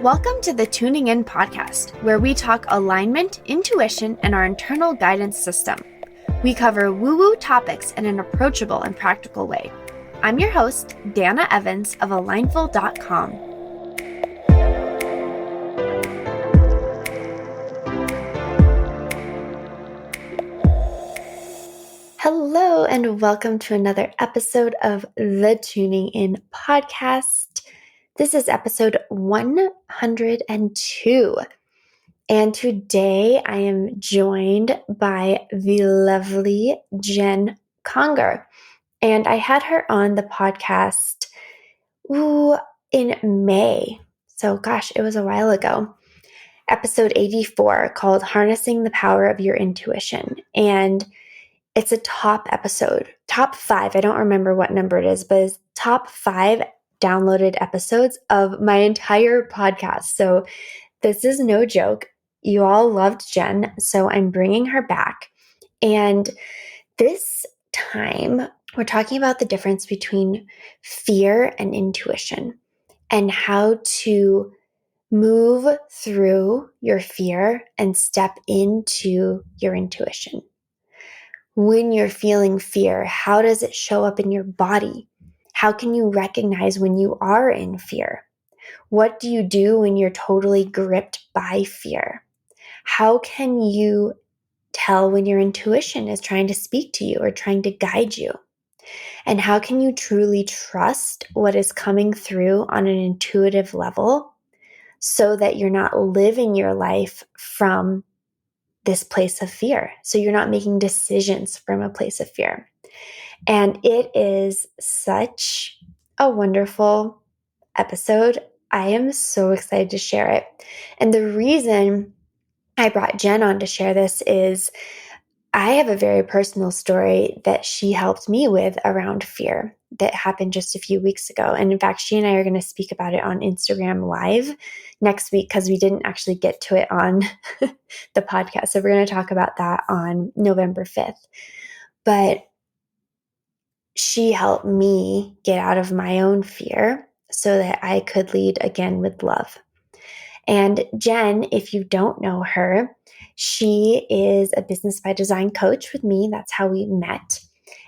Welcome to the Tuning In podcast, where we talk alignment, intuition, and our internal guidance system. We cover woo-woo topics in an approachable and practical way. I'm your host, Dana Evans of Alignful.com. Hello, and welcome to another episode of the Tuning In podcast. This is episode 102. And today I am joined by the lovely Jen Conger. And I had her on the podcast in May. So gosh, it was a while ago. Episode 84 called Harnessing the Power of Your Intuition. And it's a top episode, top 5. I don't remember what number it is, but it's top 5 downloaded episodes of my entire podcast. So this is no joke. You all loved Jen, so I'm bringing her back. And this time, we're talking about the difference between fear and intuition and how to move through your fear and step into your intuition. When you're feeling fear, how does it show up in your body? How can you recognize when you are in fear? What do you do when you're totally gripped by fear? How can you tell when your intuition is trying to speak to you or trying to guide you? And how can you truly trust what is coming through on an intuitive level so that you're not living your life from this place of fear? So you're not making decisions from a place of fear. And it is such a wonderful episode. I am so excited to share it. And the reason I brought Jen on to share this is I have a very personal story that she helped me with around fear that happened just a few weeks ago. And in fact, she and I are going to speak about it on Instagram Live next week because we didn't actually get to it on the podcast. So we're going to talk about that on November 5th. But she helped me get out of my own fear so that I could lead again with love. And Jen, if you don't know her, she is a business by design coach with me. That's how we met.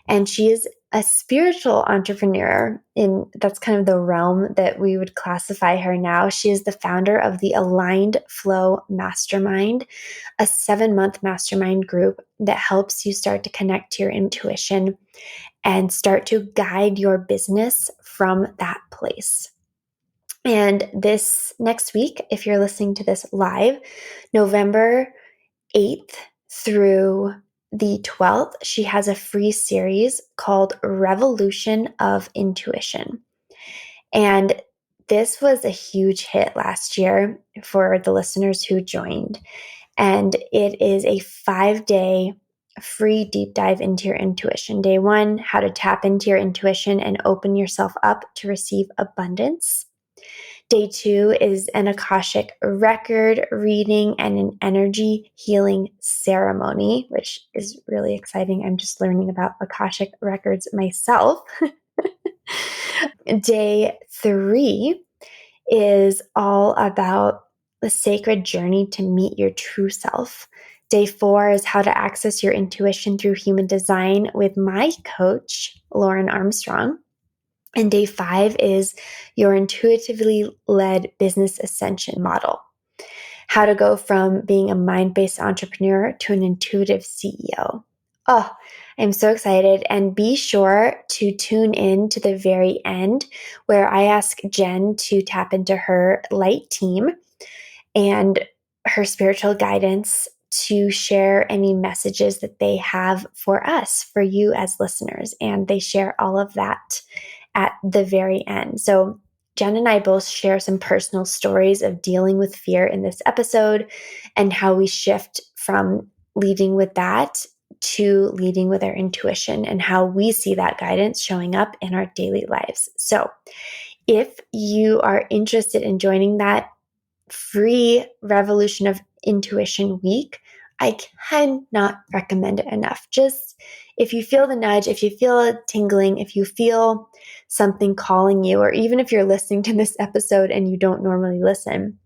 And she is a spiritual entrepreneur that's kind of the realm that we would classify her now. She is the founder of the Aligned Flow Mastermind, a 7-month mastermind group that helps you start to connect to your intuition and start to guide your business from that place. And this next week, if you're listening to this live, November 8th through the 12th, she has a free series called Revolution of Intuition. And this was a huge hit last year for the listeners who joined. And it is a 5-day free deep dive into your intuition. Day 1, how to tap into your intuition and open yourself up to receive abundance. Day 2 is an Akashic record reading and an energy healing ceremony, which is really exciting. I'm just learning about Akashic records myself. Day 3 is all about the sacred journey to meet your true self. Day 4 is how to access your intuition through human design with my coach, Lauren Armstrong. And day 5 is your intuitively led business ascension model. How to go from being a mind-based entrepreneur to an intuitive CEO. Oh, I'm so excited. And be sure to tune in to the very end where I ask Jen to tap into her light team and her spiritual guidance to share any messages that they have for us, for you as listeners. And they share all of that at the very end. So Jen and I both share some personal stories of dealing with fear in this episode and how we shift from leading with that to leading with our intuition and how we see that guidance showing up in our daily lives. So if you are interested in joining that free Revolution of Intuition week, I cannot recommend it enough. Just if you feel the nudge, if you feel a tingling, if you feel something calling you, or even if you're listening to this episode and you don't normally listen,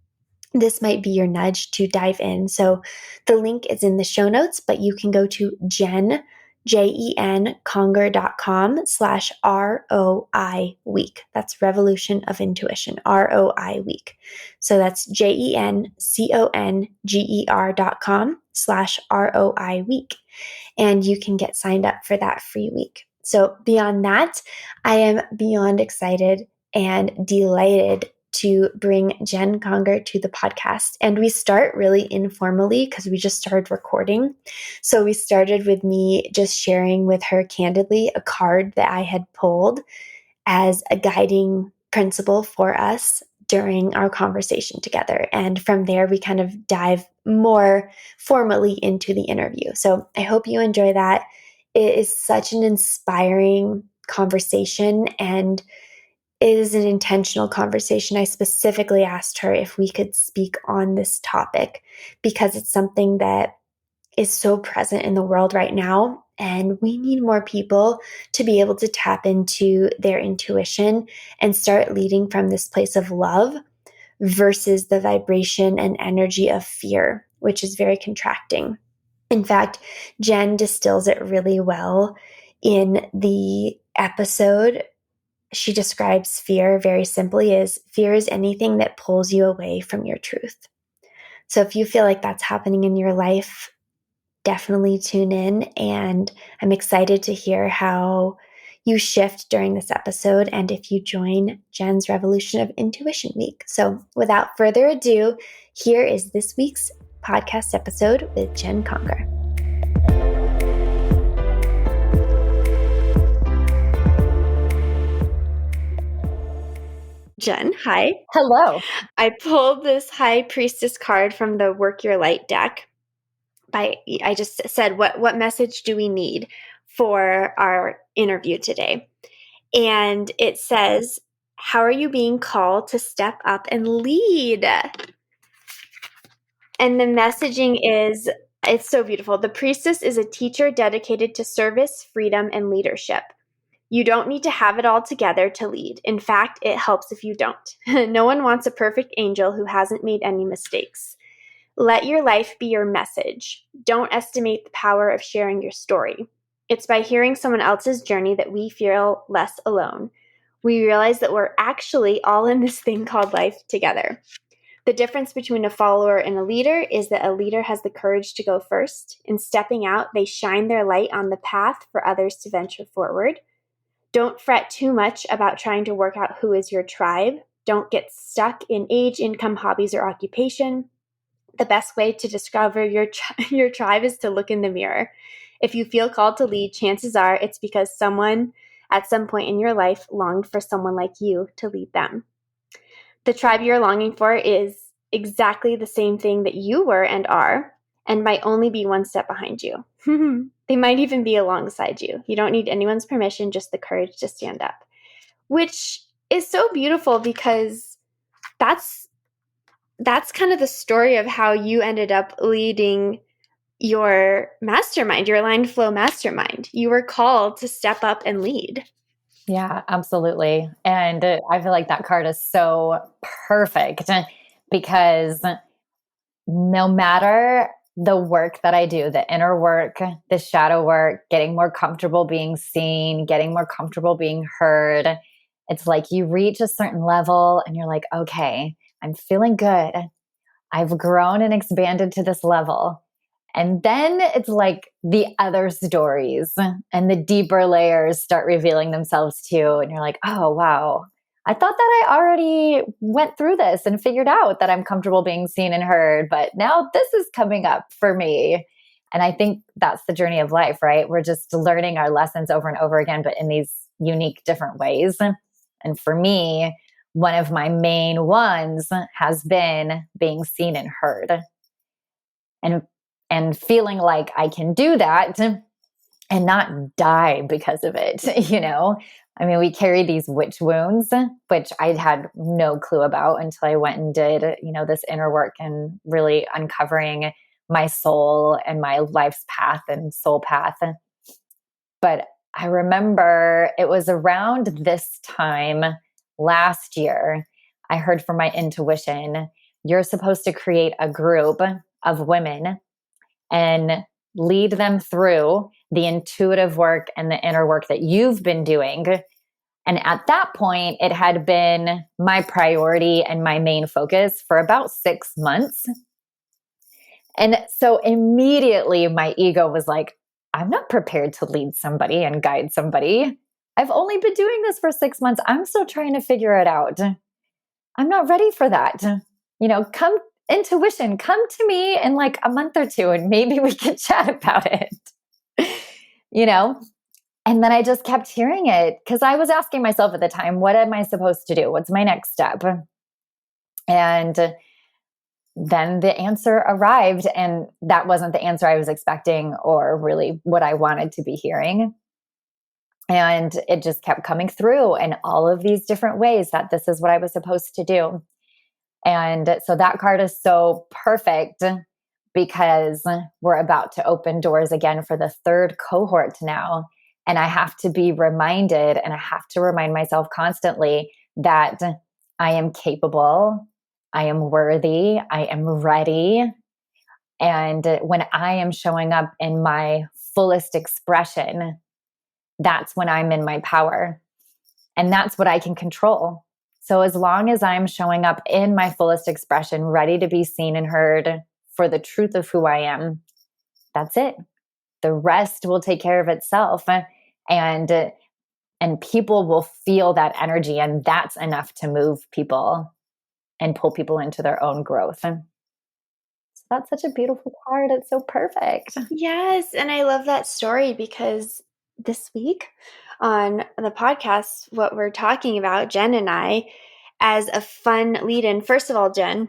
this might be your nudge to dive in. So the link is in the show notes, but you can go to JenConger.com/ROI week. That's Revolution of Intuition, ROI week. So that's JenConger.com/ROI week. And you can get signed up for that free week. So beyond that, I am beyond excited and delighted to bring Jen Conger to the podcast. And we start really informally because we just started recording. So we started with me just sharing with her candidly a card that I had pulled as a guiding principle for us during our conversation together. And from there, we kind of dive more formally into the interview. So I hope you enjoy that. It is such an inspiring conversation, and it is an intentional conversation. I specifically asked her if we could speak on this topic because it's something that is so present in the world right now. And we need more people to be able to tap into their intuition and start leading from this place of love versus the vibration and energy of fear, which is very contracting. In fact, Jen distills it really well in the episode. She describes fear very simply as fear is anything that pulls you away from your truth. So if you feel like that's happening in your life, definitely tune in. And I'm excited to hear how you shift during this episode and if you join Jen's Revolution of Intuition Week. So without further ado, here is this week's podcast episode with Jen Conger. Jen, hi. Hello. I pulled this High Priestess card from the Work Your Light deck. I just said, what message do we need for our interview today? And it says, how are you being called to step up and lead? And the messaging is, it's so beautiful. The priestess is a teacher dedicated to service, freedom, and leadership. You don't need to have it all together to lead. In fact, it helps if you don't. No one wants a perfect angel who hasn't made any mistakes. Let your life be your message. Don't estimate the power of sharing your story. It's by hearing someone else's journey that we feel less alone. We realize that we're actually all in this thing called life together. The difference between a follower and a leader is that a leader has the courage to go first. In stepping out, they shine their light on the path for others to venture forward. Don't fret too much about trying to work out who is your tribe. Don't get stuck in age, income, hobbies, or occupation. The best way to discover your tribe is to look in the mirror. If you feel called to lead, chances are it's because someone at some point in your life longed for someone like you to lead them. The tribe you're longing for is exactly the same thing that you were and are, and might only be one step behind you. They might even be alongside you. You don't need anyone's permission, just the courage to stand up, which is so beautiful because that's kind of the story of how you ended up leading your mastermind, your Aligned Flow mastermind. You were called to step up and lead. Yeah, absolutely. And I feel like that card is so perfect because no matter the work that I do, the inner work, the shadow work, getting more comfortable being seen, getting more comfortable being heard, it's like you reach a certain level and you're like, okay, I'm feeling good. I've grown and expanded to this level. And then it's like the other stories and the deeper layers start revealing themselves too. And you're like, oh, wow. I thought that I already went through this and figured out that I'm comfortable being seen and heard, but now this is coming up for me. And I think that's the journey of life, right? We're just learning our lessons over and over again, but in these unique, different ways. And for me, one of my main ones has been being seen and heard. And feeling like I can do that and not die because of it, you know? I mean, we carry these witch wounds, which I had no clue about until I went and did, this inner work and really uncovering my soul and my life's path and soul path. But I remember it was around this time last year, I heard from my intuition You're supposed to create a group of women and lead them through the intuitive work and the inner work that you've been doing. And at that point, it had been my priority and my main focus for about 6 months. And so immediately my ego was like, I'm not prepared to lead somebody and guide somebody. I've only been doing this for 6 months. I'm still trying to figure it out. I'm not ready for that. Come intuition, come to me in like a month or two and maybe we can chat about it. you know? And then I just kept hearing it because I was asking myself at the time, what am I supposed to do? What's my next step? And then the answer arrived, and that wasn't the answer I was expecting or really what I wanted to be hearing. And it just kept coming through in all of these different ways that this is what I was supposed to do. And so that card is so perfect because we're about to open doors again for the third cohort now. And I have to be reminded, and I have to remind myself constantly that I am capable, I am worthy, I am ready. And when I am showing up in my fullest expression, that's when I'm in my power. And that's what I can control. So as long as I'm showing up in my fullest expression, ready to be seen and heard for the truth of who I am, that's it. The rest will take care of itself. And people will feel that energy, and that's enough to move people and pull people into their own growth. So that's such a beautiful card. It's so perfect. Yes, and I love that story because this week on the podcast, what we're talking about, Jen and I, as a fun lead in, first of all, Jen,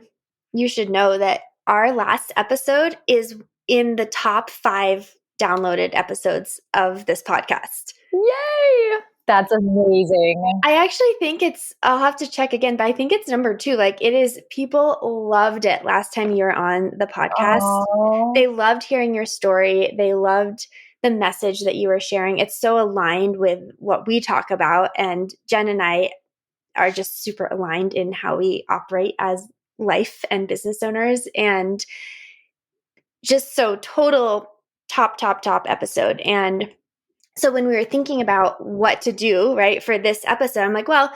you should know that our last episode is in the top 5 downloaded episodes of this podcast. Yay! That's amazing. I actually think I'll have to check again, but I think it's number 2. Like it is, people loved it last time you were on the podcast. Aww. They loved hearing your story. They loved the message that you were sharing. It's so aligned with what we talk about. And Jen and I are just super aligned in how we operate as life and business owners. And just so total top episode. And so when we were thinking about what to do, right, for this episode, I'm like, well,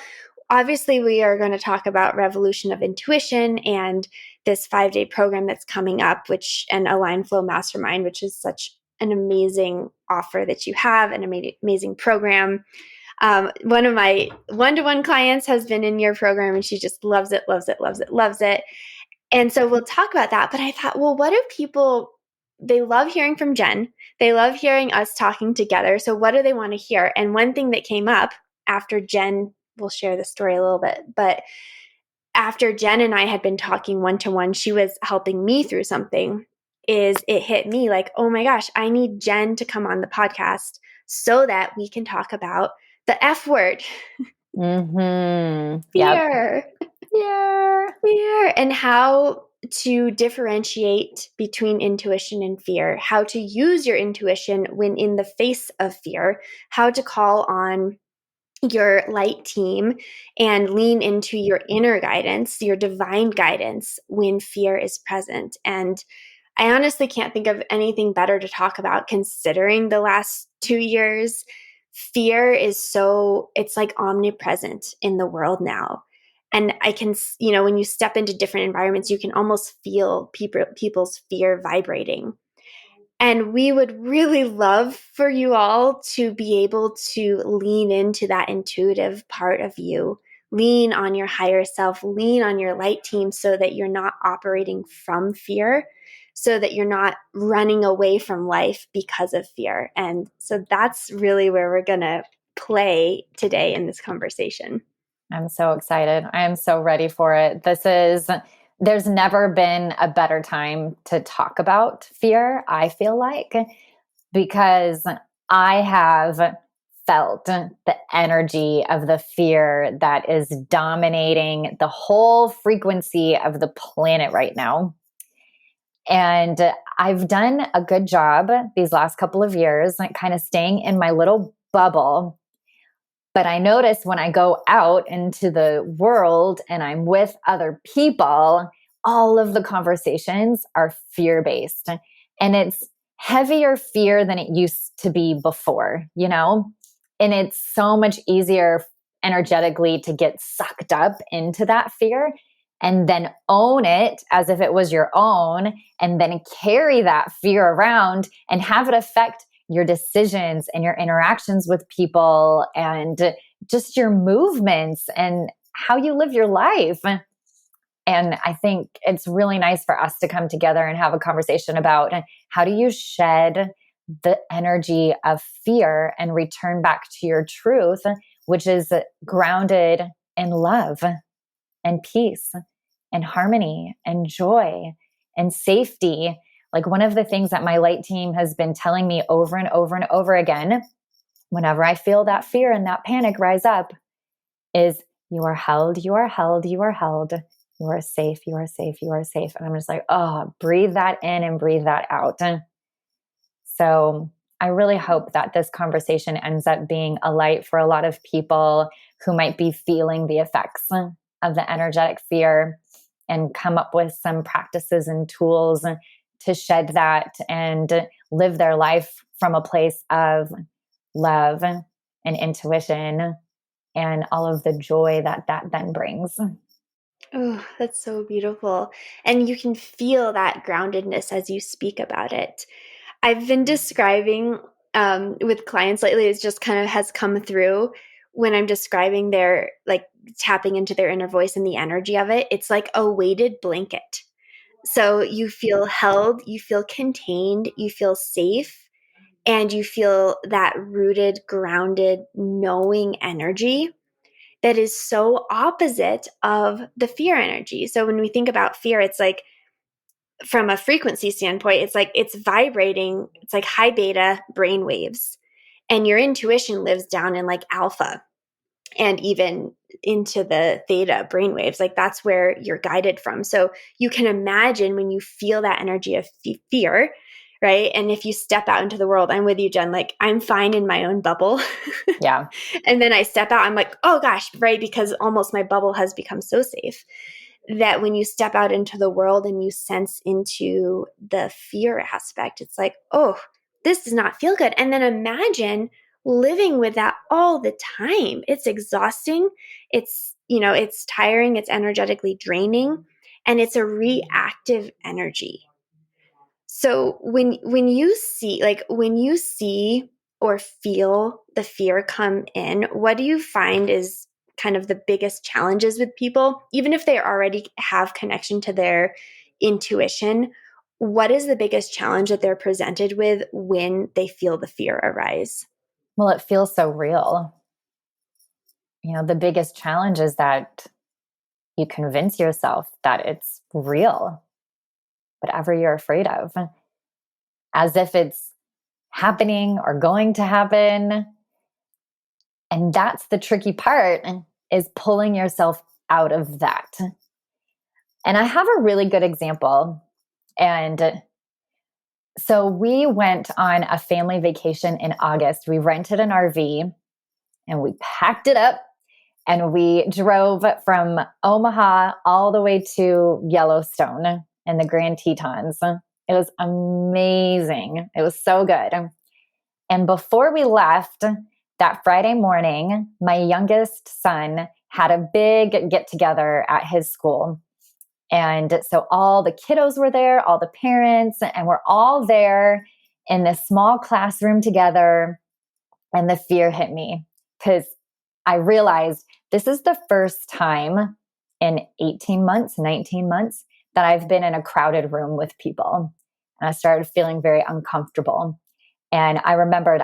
obviously we are going to talk about Revolution of Intuition and this 5-day program that's coming up, and Align Flow Mastermind, which is such an amazing offer that you have, an amazing program. One of my one-to-one clients has been in your program and she just loves it. And so we'll talk about that. But I thought, well, what do people, they love hearing from Jen. They love hearing us talking together. So what do they want to hear? And one thing that came up after Jen, we'll share the story a little bit, but after Jen and I had been talking one-to-one, she was helping me through something, is it hit me like, oh my gosh, I need Jen to come on the podcast so that we can talk about the F word. Mm-hmm. Fear. Yep. Fear. And how to differentiate between intuition and fear, how to use your intuition when in the face of fear, how to call on your light team and lean into your inner guidance, your divine guidance when fear is present. And I honestly can't think of anything better to talk about considering the last 2 years. Fear is it's like omnipresent in the world now. And I can, when you step into different environments, you can almost feel people's fear vibrating. And we would really love for you all to be able to lean into that intuitive part of you, lean on your higher self, lean on your light team so that you're not operating from fear, so that you're not running away from life because of fear. And so that's really where we're going to play today in this conversation. I'm so excited. I am so ready for it. There's never been a better time to talk about fear, I feel like, because I have felt the energy of the fear that is dominating the whole frequency of the planet right now. And I've done a good job these last couple of years, like kind of staying in my little bubble. But I notice when I go out into the world and I'm with other people, all of the conversations are fear-based. And it's heavier fear than it used to be before, you know? And it's so much easier energetically to get sucked up into that fear and then own it as if it was your own, and then carry that fear around and have it affect your decisions and your interactions with people and just your movements and how you live your life. And I think it's really nice for us to come together and have a conversation about how do you shed the energy of fear and return back to your truth, which is grounded in love and peace and harmony and joy and safety. Like, one of the things that my light team has been telling me over and over and over again, whenever I feel that fear and that panic rise up, is you are held, you are held, you are held, you are safe, you are safe, you are safe. And I'm just like, oh, breathe that in and breathe that out. So I really hope that this conversation ends up being a light for a lot of people who might be feeling the effects of the energetic fear, and come up with some practices and tools to shed that and live their life from a place of love and intuition and all of the joy that that then brings. Oh, that's so beautiful. And you can feel that groundedness as you speak about it. I've been describing with clients lately, it's just kind of has come through when I'm describing their, like, tapping into their inner voice and the energy of it. It's like a weighted blanket. So you feel held, you feel contained, you feel safe, and you feel that rooted, grounded, knowing energy that is so opposite of the fear energy. So when we think about fear, it's like, from a frequency standpoint, it's like it's vibrating, it's like high beta brain waves. And your intuition lives down in like alpha and even into the theta brain waves. Like, that's where you're guided from. So you can imagine when you feel that energy of fear, right? And if you step out into the world, I'm with you, Jen, like, I'm fine in my own bubble. Yeah. And then I step out, I'm like, oh gosh, right? Because almost my bubble has become so safe that when you step out into the world and you sense into the fear aspect, it's like, oh, this does not feel good. And then imagine living with that all the time. It's exhausting. It's, it's tiring. It's energetically draining. And it's a reactive energy. So when you see or feel the fear come in, what do you find is kind of the biggest challenges with people, even if they already have connection to their intuition? What is the biggest challenge that they're presented with when they feel the fear arise? Well, it feels so real. You know, the biggest challenge is that you convince yourself that it's real, whatever you're afraid of, as if it's happening or going to happen. And that's the tricky part, is pulling yourself out of that. And I have a really good example. And so we went on a family vacation in August. We rented an RV and we packed it up and we drove from Omaha all the way to Yellowstone and the Grand Tetons. It was amazing. It was so good. And before we left that Friday morning, my youngest son had a big get together at his school. And so all the kiddos were there, all the parents, and we're all there in this small classroom together. And the fear hit me because I realized this is the first time in 18 months, 19 months that I've been in a crowded room with people. And I started feeling very uncomfortable. And I remembered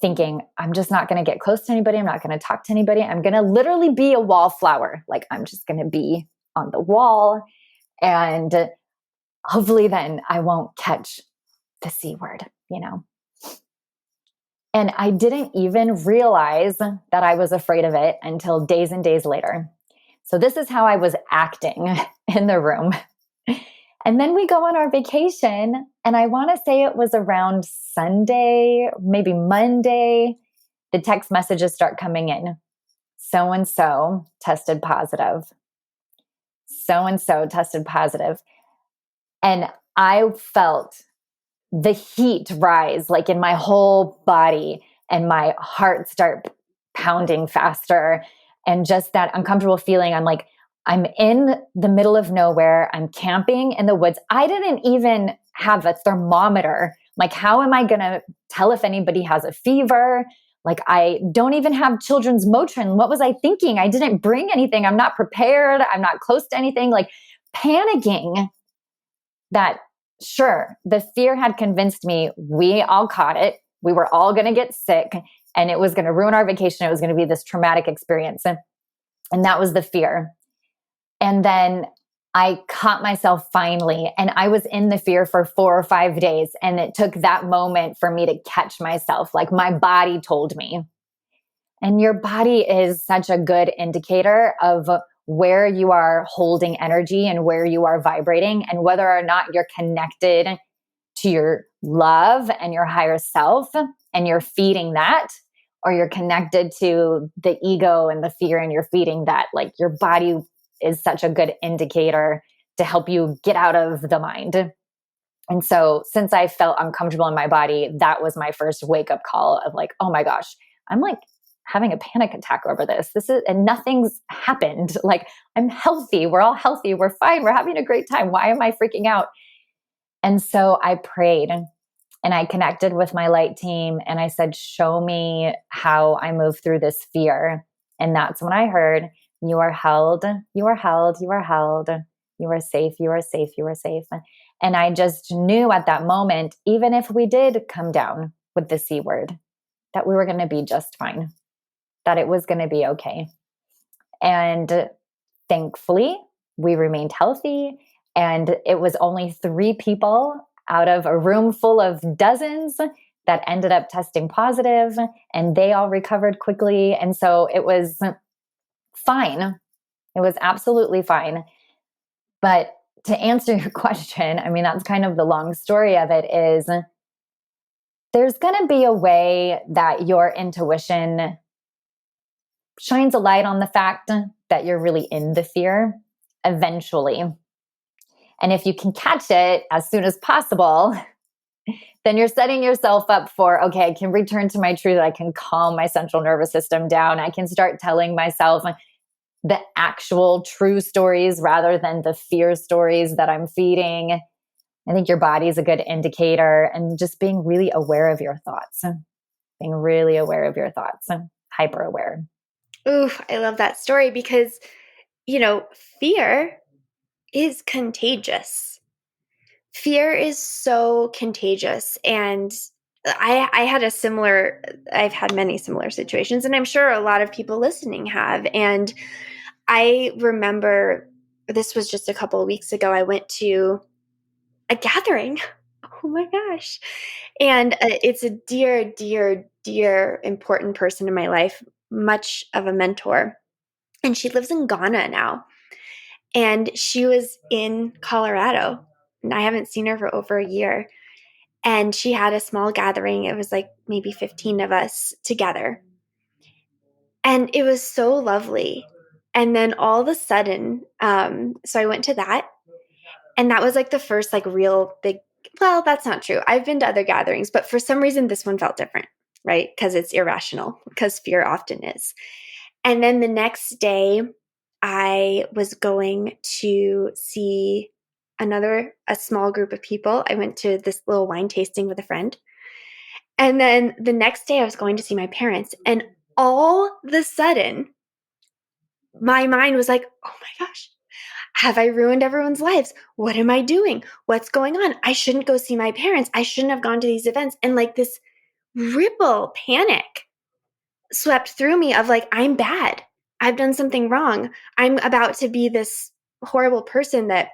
thinking, I'm just not going to get close to anybody. I'm not going to talk to anybody. I'm going to literally be a wallflower. Like, I'm just going to be on the wall. And hopefully then I won't catch the C word, you know? And I didn't even realize that I was afraid of it until days and days later. So this is how I was acting in the room. And then we go on our vacation, and I want to say it was around Sunday, maybe Monday, the text messages start coming in. So and so tested positive. so and so tested positive. And I felt the heat rise like in my whole body and my heart start pounding faster. And just that uncomfortable feeling. I'm in the middle of nowhere. I'm camping in the woods. I didn't even have a thermometer. Like, how am I going to tell if anybody has a fever? Like, I don't even have children's Motrin. What was I thinking? I didn't bring anything. I'm not prepared. I'm not close to anything. Like, panicking that, sure, the fear had convinced me we all caught it. We were all going to get sick and it was going to ruin our vacation. It was going to be this traumatic experience. And that was the fear. And then I caught myself finally, and I was in the fear for 4 or 5 days. And it took that moment for me to catch myself. Like, my body told me. And your body is such a good indicator of where you are holding energy and where you are vibrating, and whether or not you're connected to your love and your higher self and you're feeding that, or you're connected to the ego and the fear and you're feeding that. Like, your body is such a good indicator to help you get out of the mind. And so since I felt uncomfortable in my body, that was my first wake up call of like, oh my gosh, I'm like having a panic attack over this. And nothing's happened. Like, I'm healthy. We're all healthy. We're fine. We're having a great time. Why am I freaking out? And so I prayed and I connected with my light team and I said, show me how I move through this fear. And that's when I heard, you are held, you are held, you are held, you are safe, you are safe, you are safe. And I just knew at that moment, even if we did come down with the C word, that we were going to be just fine, that it was going to be okay. And thankfully, we remained healthy. And it was only 3 people out of a room full of dozens that ended up testing positive, and they all recovered quickly. And so it was fine. It was absolutely fine. But to answer your question, I mean, that's kind of the long story of it, is there's going to be a way that your intuition shines a light on the fact that you're really in the fear eventually. And if you can catch it as soon as possible, then you're setting yourself up for, okay, I can return to my truth. I can calm my central nervous system down. I can start telling myself the actual true stories rather than the fear stories that I'm feeding. I think your body is a good indicator, and just being really aware of your thoughts, being really aware of your thoughts, hyper aware. Ooh, I love that story because, fear is contagious. Fear is so contagious. And I've had many similar situations, and I'm sure a lot of people listening have. And I remember this was just a couple of weeks ago. I went to a gathering. Oh my gosh. And it's a dear, dear, dear important person in my life, much of a mentor. And she lives in Ghana now. And she was in Colorado. And I haven't seen her for over a year. And she had a small gathering. It was like maybe 15 of us together. And it was so lovely. And then all of a sudden, so I went to that. And that was like the first like real big, well, that's not true. I've been to other gatherings, but for some reason this one felt different, right? Because it's irrational, because fear often is. And then the next day, I was going to see a small group of people. I went to this little wine tasting with a friend. And then the next day, I was going to see my parents. And all of a sudden, my mind was like, oh my gosh, have I ruined everyone's lives? What am I doing? What's going on? I shouldn't go see my parents. I shouldn't have gone to these events. And like this ripple panic swept through me of like, I'm bad. I've done something wrong. I'm about to be this horrible person that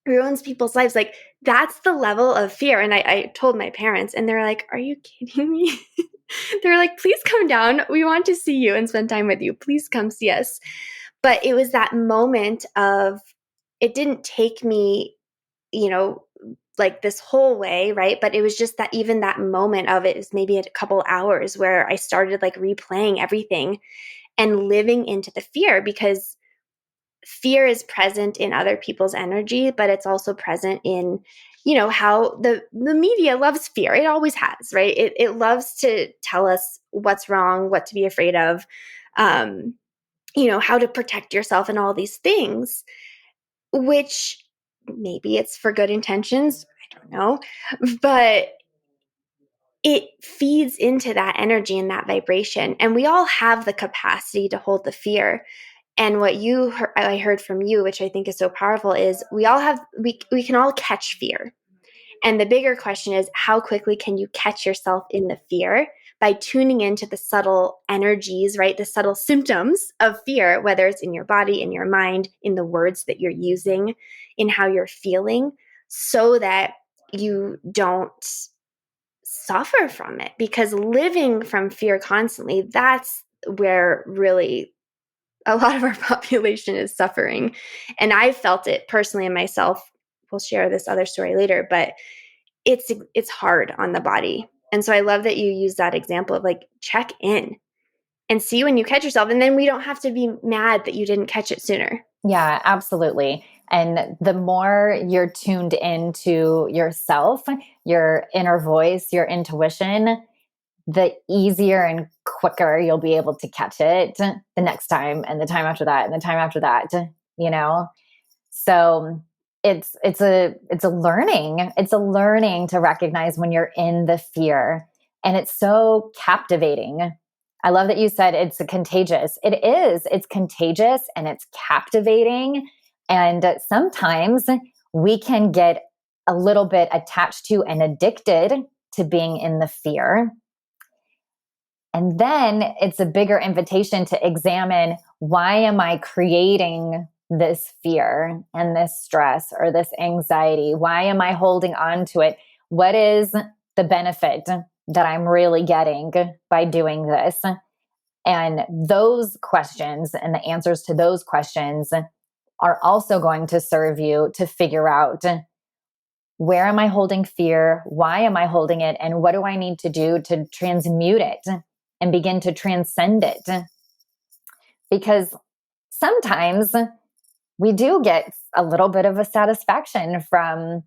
ruins people's lives. Like, that's the level of fear. And I told my parents, and they're like, are you kidding me? They're like, please come down. We want to see you and spend time with you. Please come see us. But it was that moment of, it didn't take me, like this whole way, right? But it was just that, even that moment of it was maybe a couple hours where I started like replaying everything and living into the fear, because fear is present in other people's energy, but it's also present in, how the media loves fear. It always has, right? It loves to tell us what's wrong, what to be afraid of, um, how to protect yourself and all these things, which maybe it's for good intentions. I don't know. But it feeds into that energy and that vibration. And we all have the capacity to hold the fear. And what I heard from you, which I think is so powerful, is we can all catch fear. And the bigger question is, how quickly can you catch yourself in the fear by tuning into the subtle energies, right? The subtle symptoms of fear, whether it's in your body, in your mind, in the words that you're using, in how you're feeling, so that you don't suffer from it. Because living from fear constantly, that's where really a lot of our population is suffering. And I've felt it personally in myself. We'll share this other story later, but it's hard on the body. And so I love that you use that example of like, check in and see when you catch yourself. And then we don't have to be mad that you didn't catch it sooner. Yeah, absolutely. And the more you're tuned into yourself, your inner voice, your intuition, the easier and quicker you'll be able to catch it the next time and the time after that and the time after that, you know? So it's a learning to recognize when you're in the fear, and it's so captivating. I love that you said it's contagious. It is. It's contagious and it's captivating. And sometimes we can get a little bit attached to and addicted to being in the fear. And then it's a bigger invitation to examine, why am I creating this fear and this stress or this anxiety? Why am I holding on to it? What is the benefit that I'm really getting by doing this? And those questions and the answers to those questions are also going to serve you to figure out, where am I holding fear? Why am I holding it? And what do I need to do to transmute it and begin to transcend it? Because sometimes we do get a little bit of a satisfaction from,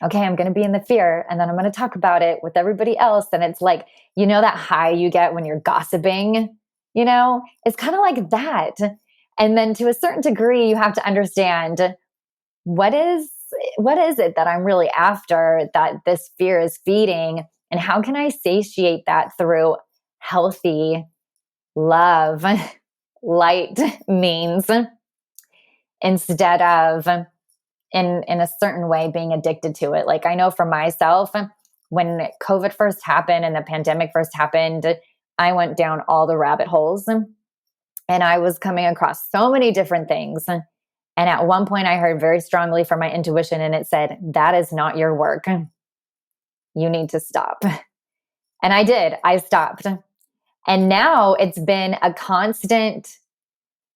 okay, I'm going to be in the fear and then I'm going to talk about it with everybody else. And it's like, that high you get when you're gossiping, it's kind of like that. And then to a certain degree, you have to understand, what is it that I'm really after, that this fear is feeding? And how can I satiate that through healthy love, light means, instead of in a certain way being addicted to it? Like, I know for myself, when COVID first happened and the pandemic first happened, I went down all the rabbit holes and I was coming across so many different things. And at one point I heard very strongly from my intuition, and it said, that is not your work. You need to stop. And I did. I stopped. And now it's been a constant,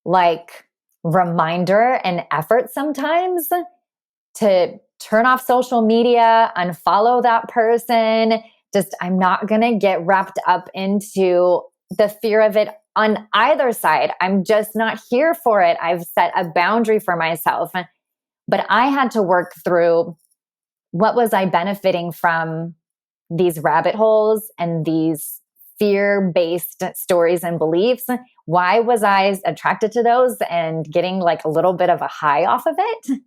like, reminder and effort sometimes to turn off social media, unfollow that person. Just, I'm not going to get wrapped up into the fear of it on either side. I'm just not here for it. I've set a boundary for myself. But I had to work through, what was I benefiting from these rabbit holes and these fear-based stories and beliefs? Why was I attracted to those and getting like a little bit of a high off of it?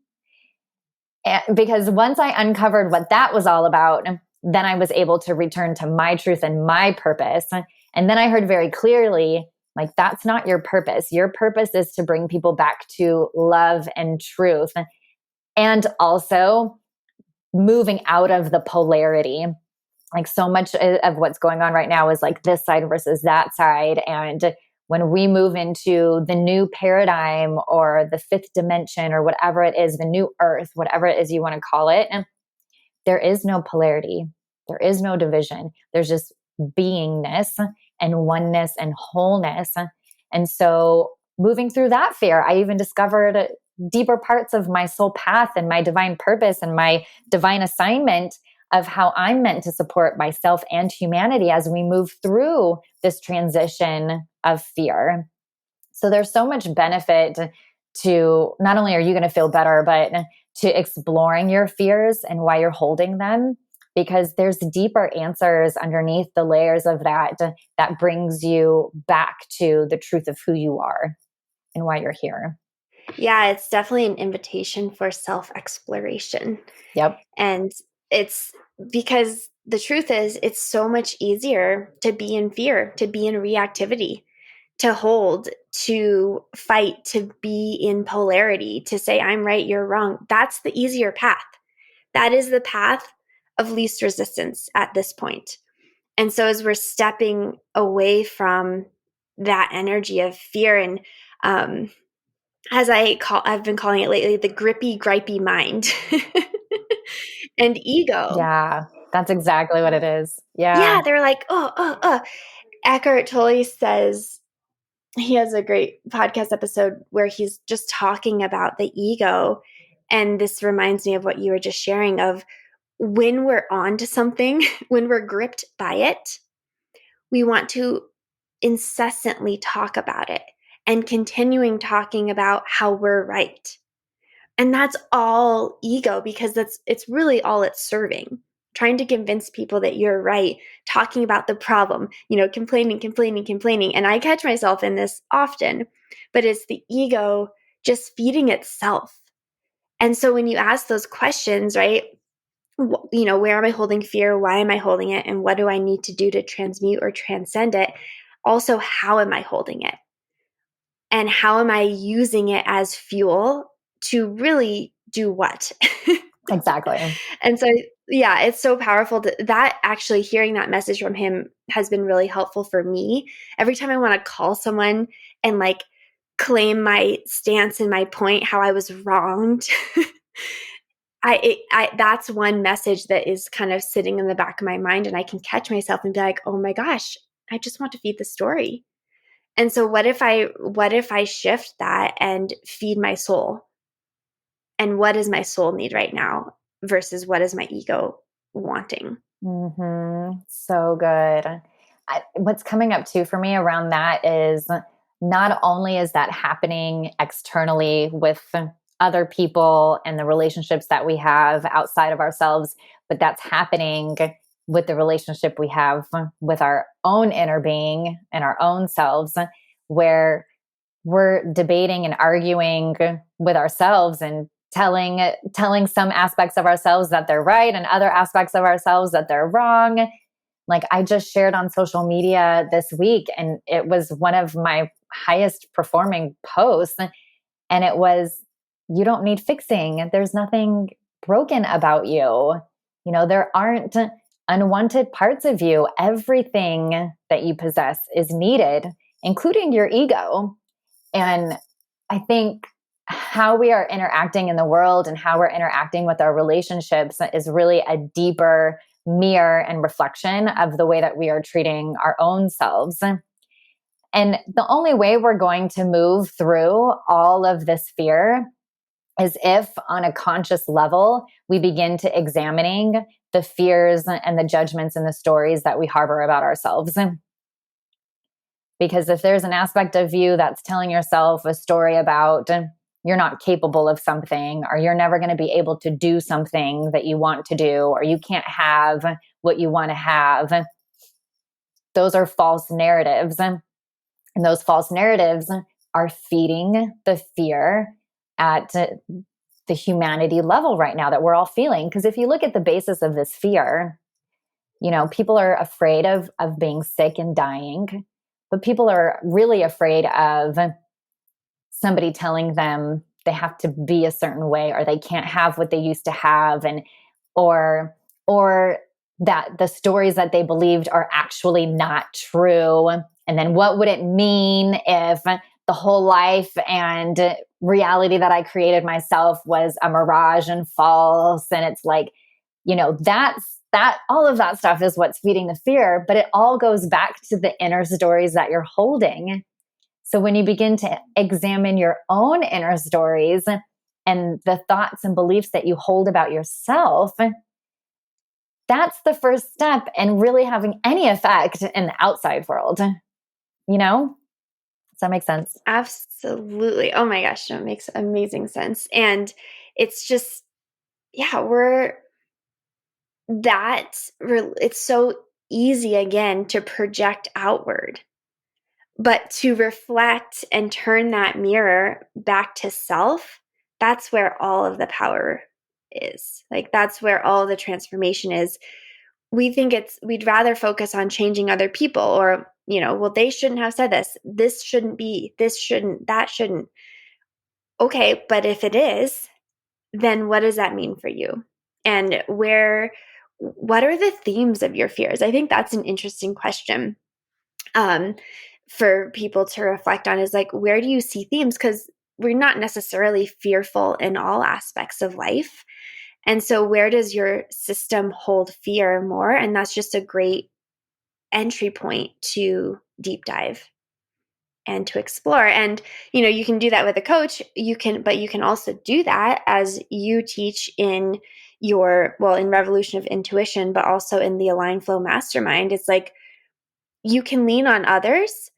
And because once I uncovered what that was all about, then I was able to return to my truth and my purpose. And then I heard very clearly, like, that's not your purpose. Your purpose is to bring people back to love and truth. And also moving out of the polarity. Like, so much of what's going on right now is like this side versus that side. And when we move into the new paradigm or the fifth dimension or whatever it is, the new earth, whatever it is you want to call it, there is no polarity. There is no division. There's just beingness and oneness and wholeness. And so moving through that fear, I even discovered deeper parts of my soul path and my divine purpose and my divine assignment of how I'm meant to support myself and humanity as we move through this transition of fear. So there's so much benefit to not only are you going to feel better, but to exploring your fears and why you're holding them, because there's deeper answers underneath the layers of that brings you back to the truth of who you are and why you're here. Yeah, it's definitely an invitation for self-exploration. Yep. And it's because the truth is, it's so much easier to be in fear, to be in reactivity, to hold, to fight, to be in polarity, to say, I'm right, you're wrong. That's the easier path. That is the path of least resistance at this point. And so as we're stepping away from that energy of fear and as I've been calling it lately, the grippy, gripey mind and ego. Yeah, that's exactly what it is. Yeah, Yeah, they're like, Eckhart Tolle says he has a great podcast episode where he's just talking about the ego. And this reminds me of what you were just sharing of when we're on to something, when we're gripped by it, we want to incessantly talk about it and continuing talking about how we're right. And that's all ego because it's really all it's serving. Trying to convince people that you're right, talking about the problem, complaining, complaining, complaining. And I catch myself in this often, but it's the ego just feeding itself. And so when you ask those questions, right, where am I holding fear? Why am I holding it? And what do I need to do to transmute or transcend it? Also, how am I holding it? And how am I using it as fuel to really do what? exactly. And so, yeah, it's so powerful that actually hearing that message from him has been really helpful for me. Every time I want to call someone and like claim my stance and my point, how I was wronged, that's one message that is kind of sitting in the back of my mind, and I can catch myself and be like, oh my gosh, I just want to feed the story. And so what if I shift that and feed my soul? And what does my soul need right now versus what is my ego wanting? So good. What's coming up too for me around that is not only is that happening externally with other people and the relationships that we have outside of ourselves, but that's happening with the relationship we have with our own inner being and our own selves, where we're debating and arguing with ourselves and telling some aspects of ourselves that they're right and other aspects of ourselves that they're wrong. Like I just shared on social media this week, and it was one of my highest performing posts, and it was, you don't need fixing, there's nothing broken about you, there aren't unwanted parts of you, everything that you possess is needed, including your ego. And I think how we are interacting in the world and how we're interacting with our relationships is really a deeper mirror and reflection of the way that we are treating our own selves. And the only way we're going to move through all of this fear is if, on a conscious level, we begin to examining the fears and the judgments and the stories that we harbor about ourselves. Because if there's an aspect of you that's telling yourself a story about you're not capable of something, or you're never going to be able to do something that you want to do, or you can't have what you want to have, those are false narratives. And those false narratives are feeding the fear at the humanity level right now that we're all feeling. Because if you look at the basis of this fear, people are afraid of being sick and dying, but people are really afraid of somebody telling them they have to be a certain way, or they can't have what they used to have, and or that the stories that they believed are actually not true. And then what would it mean if the whole life and reality that I created myself was a mirage and false? And it's like, that all of that stuff is what's feeding the fear, but it all goes back to the inner stories that you're holding. So when you begin to examine your own inner stories and the thoughts and beliefs that you hold about yourself, that's the first step in really having any effect in the outside world. that make sense? Absolutely. Oh my gosh, that makes amazing sense. And it's just, yeah, we're that, it's so easy again to project outward, but to reflect and turn that mirror back to self, that's where all of the power is. Like, that's where all the transformation is. We'd rather focus on changing other people, or, well, they shouldn't have said this. This shouldn't be, this shouldn't, that shouldn't. Okay, but if it is, then what does that mean for you? And what are the themes of your fears? I think that's an interesting question, um, for people to reflect on, is like, where do you see themes? Because we're not necessarily fearful in all aspects of life. And so, where does your system hold fear more? And that's just a great entry point to deep dive and to explore. And you can do that with a coach. But you can also do that as you teach in in Revolution of Intuition, but also in the Align Flow Mastermind. It's like, you can lean on others,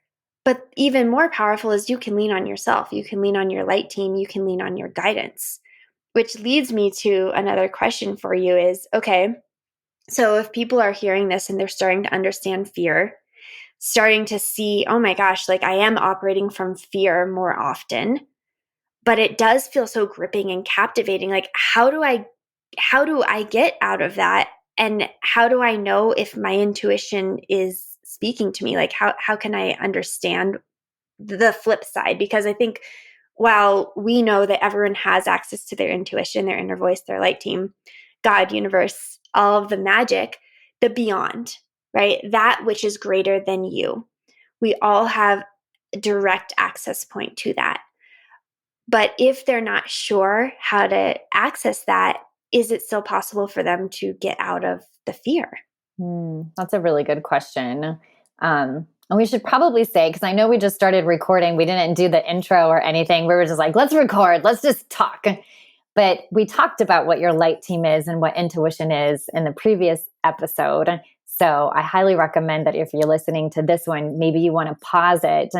but even more powerful is you can lean on yourself. You can lean on your light team. You can lean on your guidance, which leads me to another question for you is, okay, so if people are hearing this and they're starting to understand fear, starting to see, oh my gosh, like I am operating from fear more often, but it does feel so gripping and captivating. Like, how do I get out of that? And how do I know if my intuition is speaking to me? Like, how can I understand the flip side? Because I think, while we know that everyone has access to their intuition, their inner voice, their light team, God, universe, all of the magic, the beyond, right? That which is greater than you. We all have direct access point to that. But if they're not sure how to access that, is it still possible for them to get out of the fear? That's a really good question. And we should probably say, because I know we just started recording, we didn't do the intro or anything. We were just like, let's record, let's just talk. But we talked about what your light team is and what intuition is in the previous episode. So I highly recommend that if you're listening to this one, maybe you want to pause it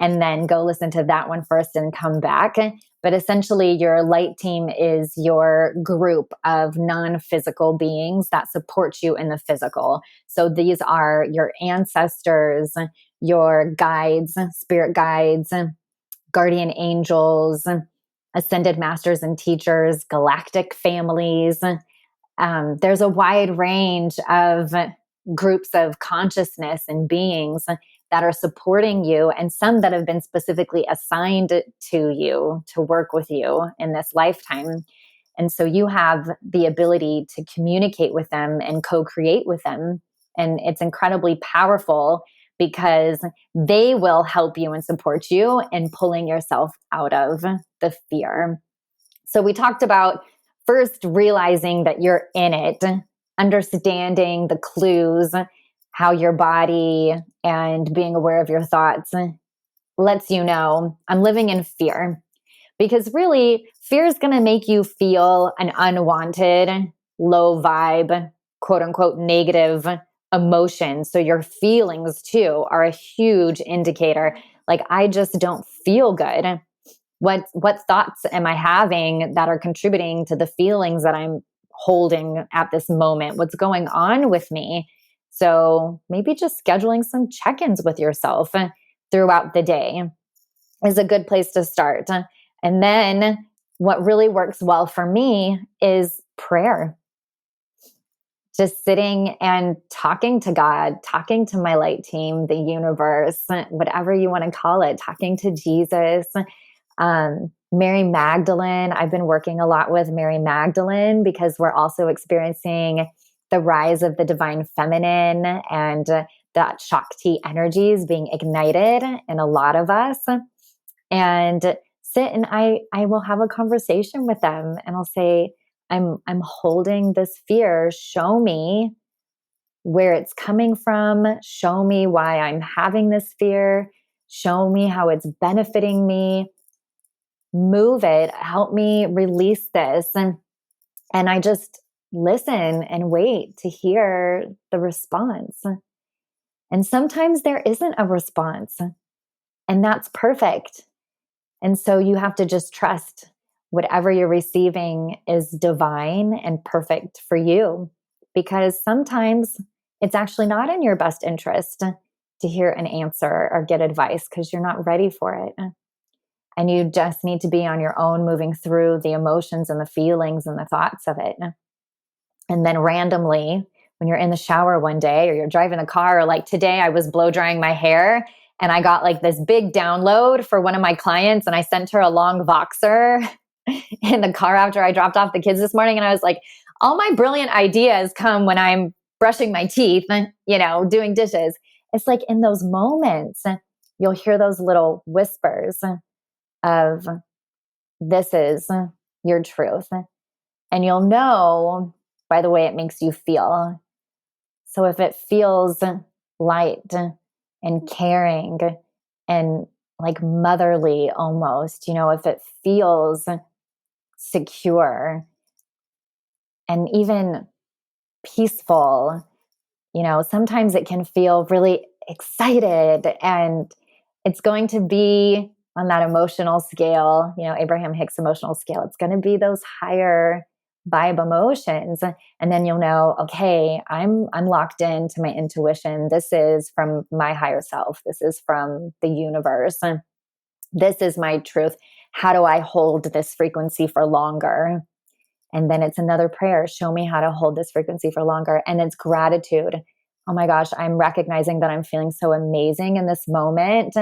and then go listen to that one first and come back. But essentially, your light team is your group of non-physical beings that support you in the physical. So these are your ancestors, your guides, spirit guides, guardian angels, ascended masters and teachers, galactic families. There's a wide range of groups of consciousness and beings that are supporting you, and some that have been specifically assigned to you to work with you in this lifetime. And so you have the ability to communicate with them and co-create with them. And it's incredibly powerful because they will help you and support you in pulling yourself out of the fear. So we talked about first realizing that you're in it, understanding the clues, how your body and being aware of your thoughts lets you know I'm living in fear. Because really, fear is going to make you feel an unwanted, low vibe, quote unquote, negative emotion. So your feelings too are a huge indicator. Like, I just don't feel good. What thoughts am I having that are contributing to the feelings that I'm holding at this moment? What's going on with me? So maybe just scheduling some check-ins with yourself throughout the day is a good place to start. And then what really works well for me is prayer. Just sitting and talking to God, talking to my light team, the universe, whatever you want to call it, talking to Jesus. Mary Magdalene, I've been working a lot with Mary Magdalene because we're also experiencing the rise of the divine feminine and that Shakti energies being ignited in a lot of us. And sit and I will have a conversation with them and I'll say, I'm holding this fear. Show me where it's coming from. Show me why I'm having this fear. Show me how it's benefiting me. Move it. Help me release this. And I just listen and wait to hear the response. And sometimes there isn't a response. And that's perfect. And so you have to just trust whatever you're receiving is divine and perfect for you, because sometimes it's actually not in your best interest to hear an answer or get advice because you're not ready for it. And you just need to be on your own, moving through the emotions and the feelings and the thoughts of it. And then randomly, when you're in the shower one day or you're driving a car, or like today, I was blow drying my hair and I got like this big download for one of my clients, and I sent her a long Voxer in the car after I dropped off the kids this morning. And I was like, all my brilliant ideas come when I'm brushing my teeth, doing dishes. It's like in those moments, you'll hear those little whispers of, this is your truth. And you'll know by the way it makes you feel. So if it feels light and caring and like motherly almost, if it feels secure and even peaceful, sometimes it can feel really excited, and it's going to be on that emotional scale, Abraham Hicks emotional scale. It's going to be those higher vibe emotions. And then you'll know, okay, I'm locked into my intuition. This is from my higher self. This is from the universe. This is my truth. How do I hold this frequency for longer? And then it's another prayer. Show me how to hold this frequency for longer. And it's gratitude. Oh my gosh, I'm recognizing that I'm feeling so amazing in this moment.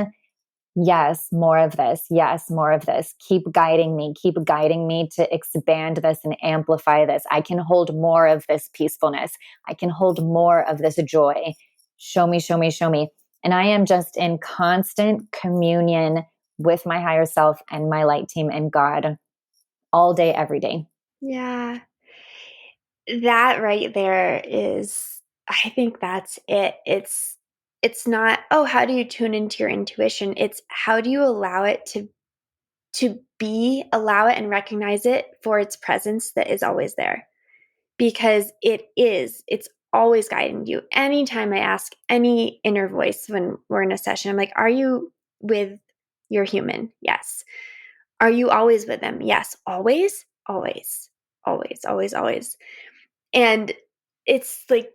Yes, more of this. Yes, more of this. Keep guiding me. Keep guiding me to expand this and amplify this. I can hold more of this peacefulness. I can hold more of this joy. Show me, show me, show me. And I am just in constant communion with my higher self and my light team and God all day, every day. Yeah. That right there is, I think that's it. It's not, oh, how do you tune into your intuition? It's how do you allow it allow it and recognize it for its presence that is always there. Because it's always guiding you. Anytime I ask any inner voice when we're in a session, I'm like, are you with your human? Yes. Are you always with them? Yes. Always, always, always, always, always. And it's like,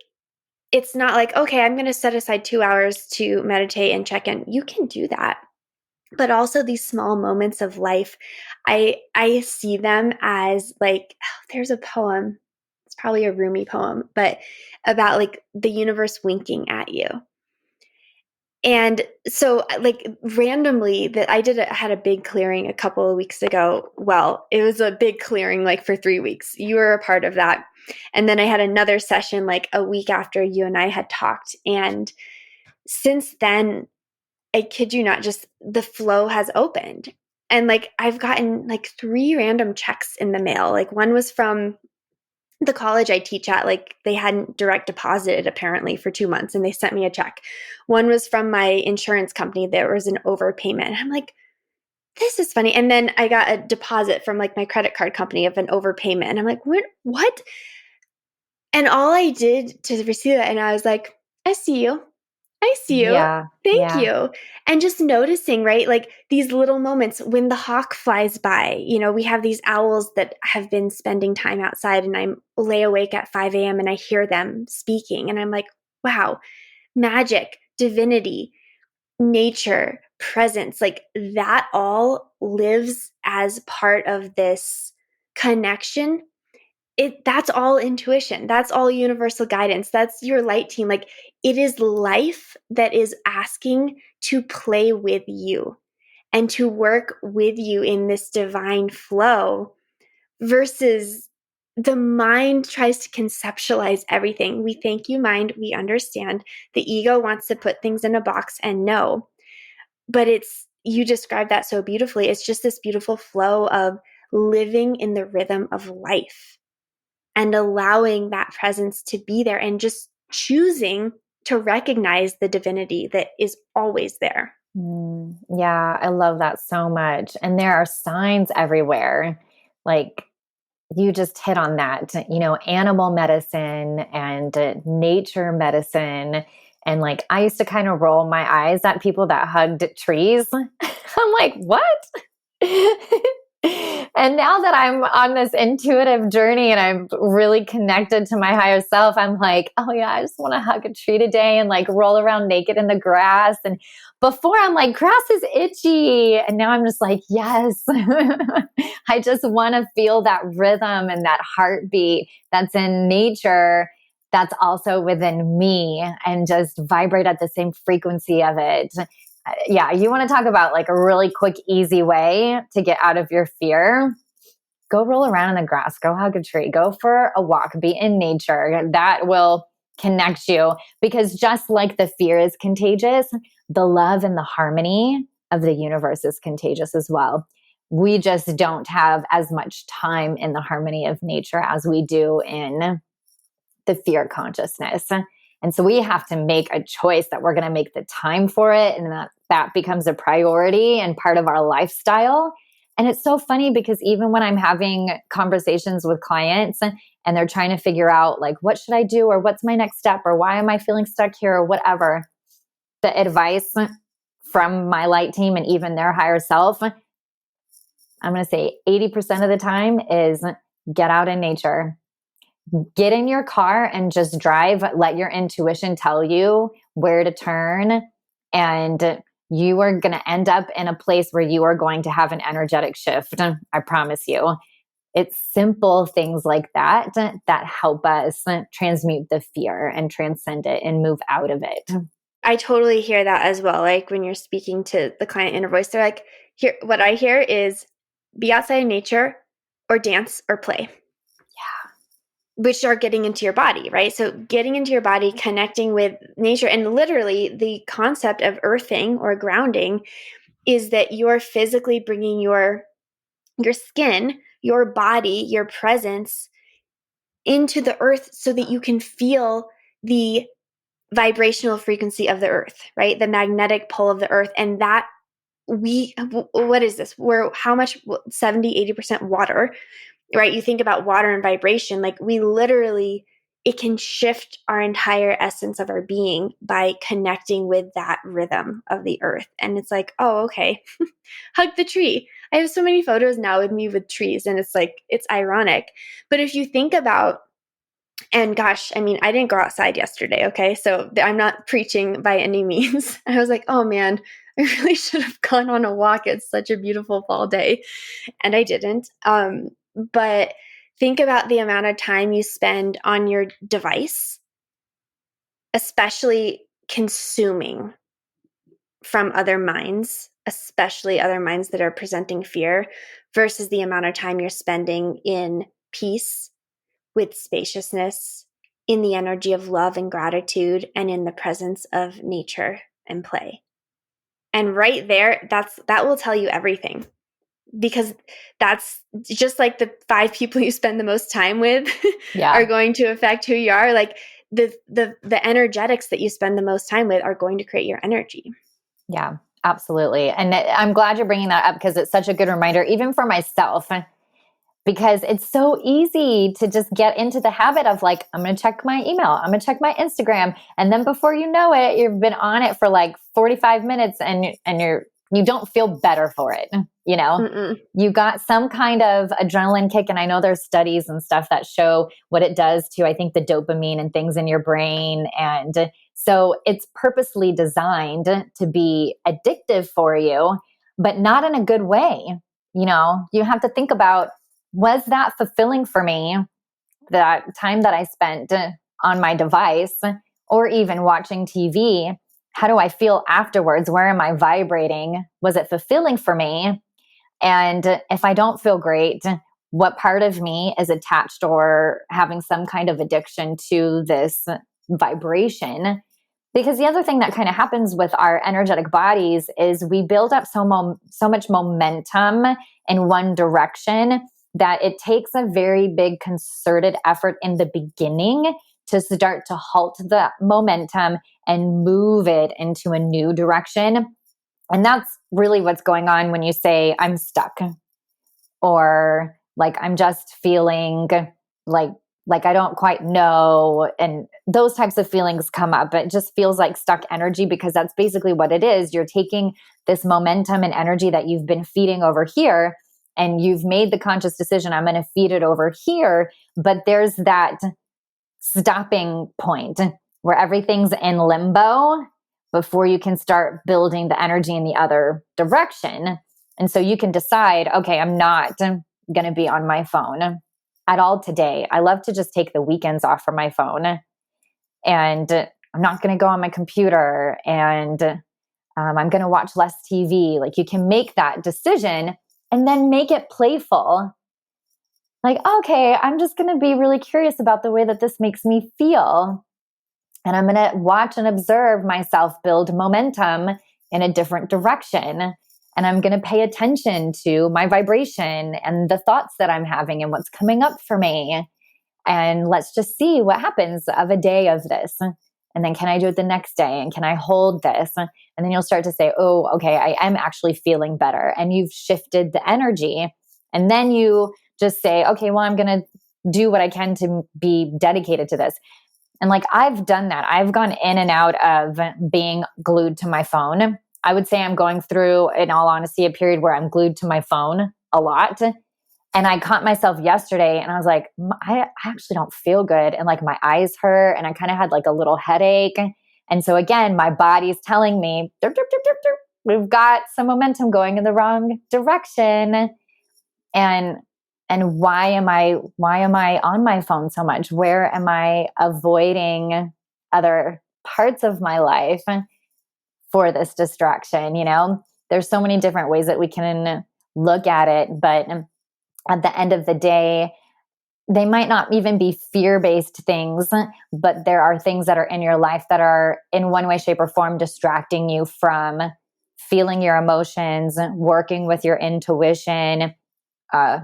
it's not like, okay, I'm going to set aside 2 hours to meditate and check in. You can do that. But also these small moments of life, I see them as like, oh, there's a poem. It's probably a Rumi poem, but about like the universe winking at you. And so like randomly that had a big clearing a couple of weeks ago. Well, it was a big clearing like for 3 weeks. You were a part of that. And then I had another session like a week after you and I had talked. And since then, I kid you not, just the flow has opened. And like I've gotten like 3 random checks in the mail. Like one was from the college I teach at, like they hadn't direct deposited apparently for 2 months and they sent me a check. One was from my insurance company. There was an overpayment. And I'm like, this is funny. And then I got a deposit from like my credit card company of an overpayment. And I'm like, what? And all I did to receive that, and I was like, I see you. I see you. Yeah. Thank Yeah. you. And just noticing, right? Like these little moments when the hawk flies by, we have these owls that have been spending time outside, and I lay awake at 5 a.m. and I hear them speaking. And I'm like, wow, magic, divinity, nature, presence, like that all lives as part of this connection. That's all intuition. That's all universal guidance. That's your light team. Like it is life that is asking to play with you and to work with you in this divine flow versus the mind tries to conceptualize everything. We thank you, mind. We understand. The ego wants to put things in a box and know. But you described that so beautifully. It's just this beautiful flow of living in the rhythm of life and allowing that presence to be there and just choosing to recognize the divinity that is always there. Yeah, I love that so much. And there are signs everywhere. Like you just hit on that, animal medicine and nature medicine And like, I used to kind of roll my eyes at people that hugged trees. I'm like, what? And now that I'm on this intuitive journey and I'm really connected to my higher self, I'm like, oh yeah, I just want to hug a tree today and like roll around naked in the grass. And before I'm like, grass is itchy. And now I'm just like, yes, I just want to feel that rhythm and that heartbeat that's in nature, that's also within me, and just vibrate at the same frequency of it. Yeah, you want to talk about like a really quick, easy way to get out of your fear? Go roll around in the grass, go hug a tree, go for a walk, be in nature. That will connect you, because just like the fear is contagious, the love and the harmony of the universe is contagious as well. We just don't have as much time in the harmony of nature as we do in the fear consciousness. And so we have to make a choice that we're going to make the time for it, and that becomes a priority and part of our lifestyle. And it's so funny because even when I'm having conversations with clients and they're trying to figure out like, what should I do, or what's my next step, or why am I feeling stuck here, or whatever, the advice from my light team and even their higher self, I'm going to say 80% of the time is get out in nature. Get in your car and just drive. Let your intuition tell you where to turn. And you are going to end up in a place where you are going to have an energetic shift. I promise you. It's simple things like that that help us transmute the fear and transcend it and move out of it. I totally hear that as well. Like when you're speaking to the client inner voice, they're like, here, what I hear is be outside in nature or dance or play. Yeah. Which are getting into your body, right? So getting into your body, connecting with nature, and literally the concept of earthing or grounding is that you're physically bringing your skin, your body, your presence into the earth so that you can feel the vibrational frequency of the earth, right? The magnetic pull of the earth. And that what is this? We're how much? 70-80% water, right? You think about water and vibration, like we literally, it can shift our entire essence of our being by connecting with that rhythm of the earth. And it's like, oh, okay, hug the tree. I have so many photos now with me with trees, and it's like, it's ironic. But if you think about, and gosh, I mean, I didn't go outside yesterday, okay? So I'm not preaching by any means. I was like, oh man, I really should have gone on a walk. It's such a beautiful fall day. And I didn't. But think about the amount of time you spend on your device, especially consuming from other minds, especially other minds that are presenting fear, versus the amount of time you're spending in peace, with spaciousness, in the energy of love and gratitude, and in the presence of nature and play. And right there, that will tell you everything, because that's just like the 5 people you spend the most time with Yeah. are going to affect who you are. Like the energetics that you spend the most time with are going to create your energy. Yeah, absolutely. And I'm glad you're bringing that up, because it's such a good reminder, even for myself, because it's so easy to just get into the habit of like, I'm going to check my email, I'm going to check my Instagram. And then before you know it, you've been on it for like 45 minutes and you don't feel better for it. You know, Mm-mm. you got some kind of adrenaline kick. And I know there's studies and stuff that show what it does to, I think, the dopamine and things in your brain. And so it's purposely designed to be addictive for you, but not in a good way. You know, you have to think about, was that fulfilling for me, that time that I spent on my device or even watching TV? How do I feel afterwards? Where am I vibrating? Was it fulfilling for me? And if I don't feel great, what part of me is attached or having some kind of addiction to this vibration? Because the other thing that kind of happens with our energetic bodies is we build up so much momentum in one direction that it takes a very big concerted effort in the beginning to start to halt the momentum and move it into a new direction. And that's really what's going on when you say, I'm stuck, or like, I'm just feeling like like I don't quite know. And those types of feelings come up. It just feels like stuck energy, because that's basically what it is. You're taking this momentum and energy that you've been feeding over here, and you've made the conscious decision, I'm going to feed it over here. But there's that stopping point where everything's in limbo before you can start building the energy in the other direction. And so you can decide, okay, I'm not going to be on my phone at all today. I love to just take the weekends off from my phone, and I'm not going to go on my computer, and I'm going to watch less TV. Like, you can make that decision and then make it playful. Like, okay, I'm just going to be really curious about the way that this makes me feel. And I'm going to watch and observe myself build momentum in a different direction. And I'm going to pay attention to my vibration and the thoughts that I'm having and what's coming up for me. And let's just see what happens of a day of this. And then can I do it the next day? And can I hold this? And then you'll start to say, oh, okay, I am actually feeling better. And you've shifted the energy. And then you just say, okay, well, I'm going to do what I can to be dedicated to this. And like, I've done that. I've gone in and out of being glued to my phone. I would say I'm going through, in all honesty, a period where I'm glued to my phone a lot. And I caught myself yesterday and I was like, I actually don't feel good. And like my eyes hurt and I kind of had like a little headache. And so again, my body's telling me, derp, derp, derp, derp, derp, we've got some momentum going in the wrong direction. And why am I on my phone so much? Where am I avoiding other parts of my life for this distraction? You know, there's so many different ways that we can look at it, but at the end of the day, they might not even be fear-based things, but there are things that are in your life that are in one way, shape, or form distracting you from feeling your emotions, working with your intuition, uh,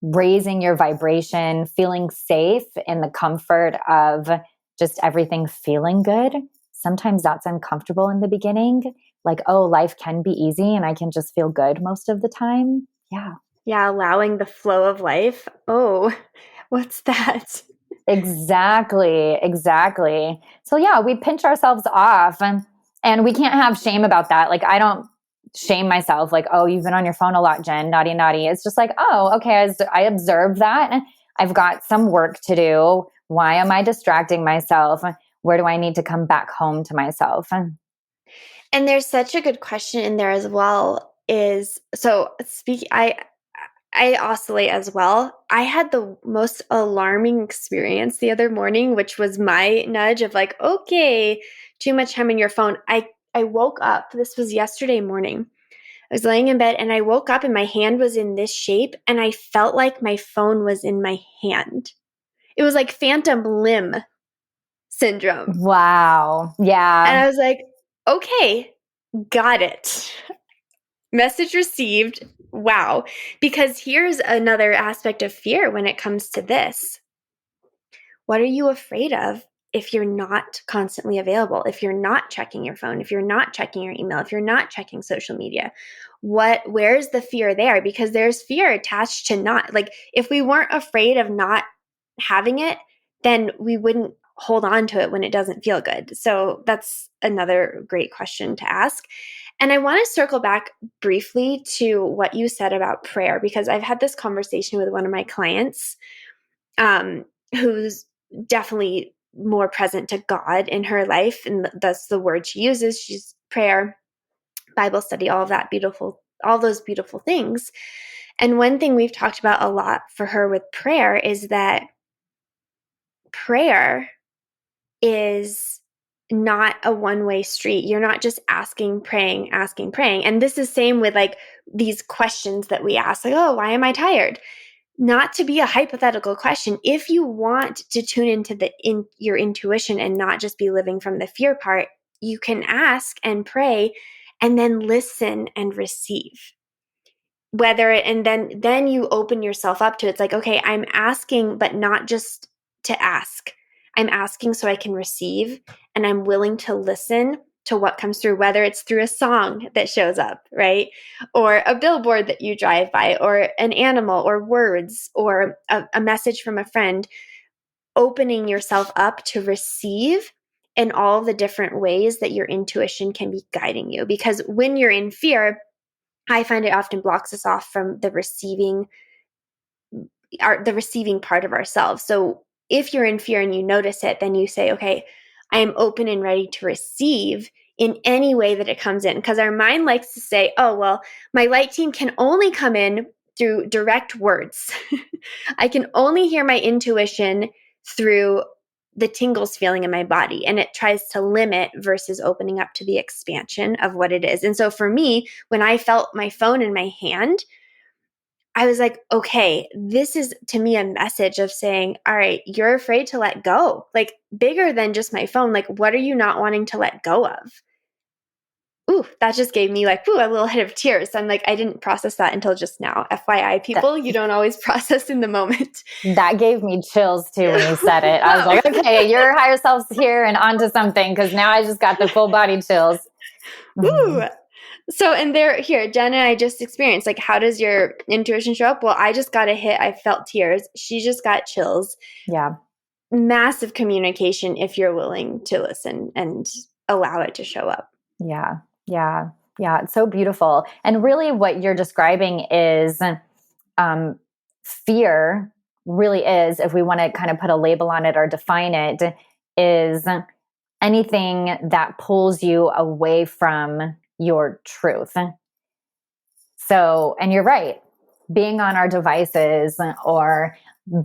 raising your vibration, feeling safe in the comfort of just everything feeling good. Sometimes that's uncomfortable in the beginning. Like, oh, life can be easy and I can just feel good most of the time. Yeah. Yeah, allowing the flow of life. Oh, what's that? Exactly. Exactly. So yeah, we pinch ourselves off, and we can't have shame about that. Like, I don't shame myself like, oh, you've been on your phone a lot, Jen, naughty, naughty. It's just like, oh, okay. I observe that. I've got some work to do. Why am I distracting myself? Where do I need to come back home to myself? And there's such a good question in there as well. Is so speaking. I oscillate as well. I had the most alarming experience the other morning, which was my nudge of like, okay, too much time on your phone. I woke up. This was yesterday morning. I was laying in bed and I woke up and my hand was in this shape and I felt like my phone was in my hand. It was like phantom limb syndrome. Wow. And Yeah. I was like, okay, got it. Message received. Wow. Because here's another aspect of fear when it comes to this. What are you afraid of if you're not constantly available? If you're not checking your phone, if you're not checking your email, if you're not checking social media? Where's the fear there? Because there's fear attached to not, like, if we weren't afraid of not having it, then we wouldn't hold on to it when it doesn't feel good. So that's another great question to ask. And I want to circle back briefly to what you said about prayer, because I've had this conversation with one of my clients who's definitely more present to God in her life. And that's the word she uses. She's prayer, Bible study, all of that beautiful, all those beautiful things. And one thing we've talked about a lot for her with prayer is that prayer is not a one-way street. You're not just asking, praying, asking, praying. And this is same with like these questions that we ask, like, oh, why am I tired? Not to be a hypothetical question. If you want to tune into your intuition and not just be living from the fear part, you can ask and pray and then listen and receive. And then you open yourself up to it. It's like, okay, I'm asking, but not just to ask. I'm asking so I can receive, and I'm willing to listen to what comes through, whether it's through a song that shows up, right? Or a billboard that you drive by, or an animal, or words, or a message from a friend. opening yourself up to receive in all the different ways that your intuition can be guiding you. Because when you're in fear, I find it often blocks us off from the receiving part of ourselves. So if you're in fear and you notice it, then you say, okay, I am open and ready to receive in any way that it comes in. Because our mind likes to say, oh, well, my light team can only come in through direct words. I can only hear my intuition through the tingles feeling in my body. And it tries to limit versus opening up to the expansion of what it is. And so for me, when I felt my phone in my hand, I was like, okay, this is to me a message of saying, all right, you're afraid to let go, like bigger than just my phone. Like, what are you not wanting to let go of? Ooh, that just gave me like, ooh, a little hit of tears. I'm like, I didn't process that until just now. FYI, That, people, you don't always process in the moment. that gave me chills too when you said it. I was Oh, like, okay, your higher self's here and onto something, because now I just got the full body chills. ooh. So, and there, here, Jen and I just experienced, like, how does your intuition show up? Well, I just got a hit. I felt tears. She just got chills. Yeah. Massive communication if you're willing to listen and allow it to show up. Yeah. Yeah. Yeah. It's so beautiful. And really, what you're describing is fear, really is, if we want to kind of put a label on it or define it, is anything that pulls you away from your truth. So, and you're right, being on our devices or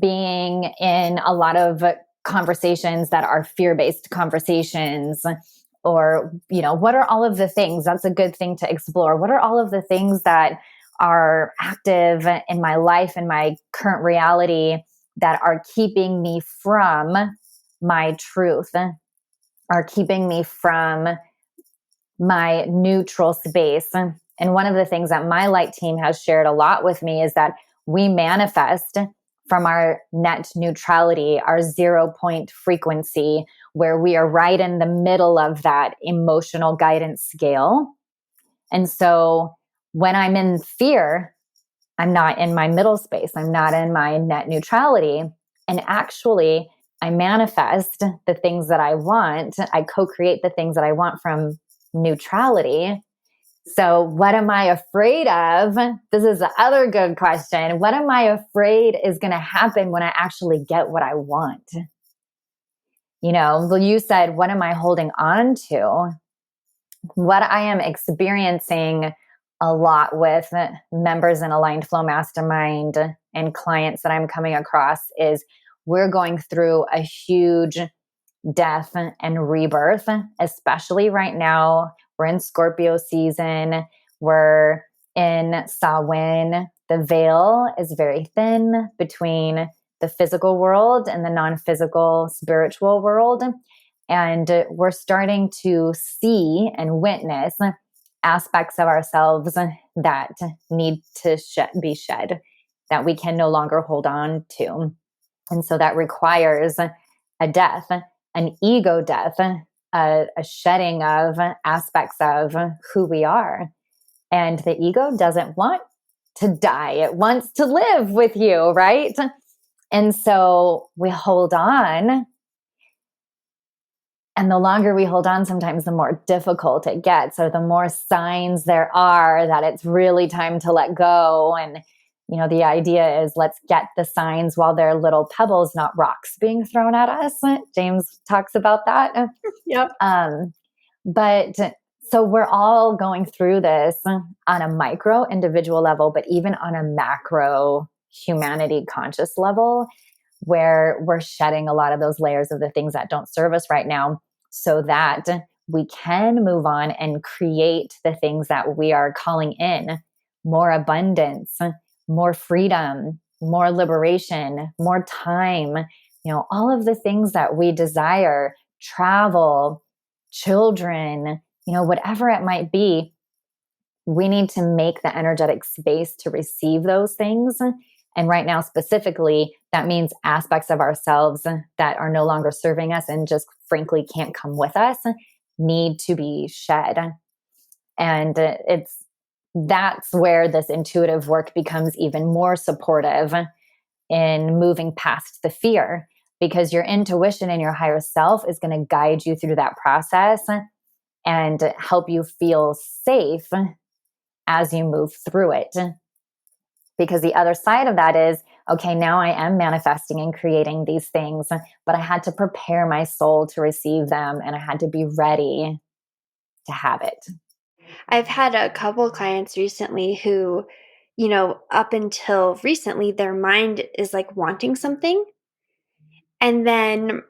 being in a lot of conversations that are fear-based conversations, or, what are all of the things? That's a good thing to explore. What are all of the things that are active in my life, in my current reality, that are keeping me from my truth, are keeping me from my neutral space? And one of the things that my light team has shared a lot with me is that we manifest from our net neutrality, our 0 point frequency, where we are right in the middle of that emotional guidance scale. And so when I'm in fear, I'm not in my middle space, I'm not in my net neutrality. And actually, I manifest the things that I want. I co-create the things that I want from neutrality. So, what am I afraid of? This is the other good question. What am I afraid is going to happen when I actually get what I want? Well, you said, what am I holding on to? What I am experiencing a lot with members in Aligned Flow Mastermind and clients that I'm coming across is we're going through a huge death and rebirth, especially right now. We're in Scorpio season. We're in Samhain. The veil is very thin between the physical world and the non-physical spiritual world. And we're starting to see and witness aspects of ourselves that need to be shed, that we can no longer hold on to. And so that requires a death, an ego death, a shedding of aspects of who we are. And the ego doesn't want to die. It wants to live with you, right? And so we hold on. And the longer we hold on, sometimes the more difficult it gets, or the more signs there are that it's really time to let go. And, the idea is, let's get the signs while they're little pebbles, not rocks being thrown at us. James talks about that. Yep. But so we're all going through this on a micro individual level, but even on a macro humanity conscious level, where we're shedding a lot of those layers of the things that don't serve us right now, so that we can move on and create the things that we are calling in: more abundance, more freedom, more liberation, more time, all of the things that we desire, travel, children, whatever it might be. We need to make the energetic space to receive those things. And right now, specifically, that means aspects of ourselves that are no longer serving us and just frankly can't come with us need to be shed. And that's where this intuitive work becomes even more supportive in moving past the fear. because your intuition and your higher self is going to guide you through that process and help you feel safe as you move through it. Because the other side of that is, okay, now I am manifesting and creating these things, but I had to prepare my soul to receive them, and I had to be ready to have it. I've had a couple clients recently who, you know, up until recently, their mind is like wanting something. And then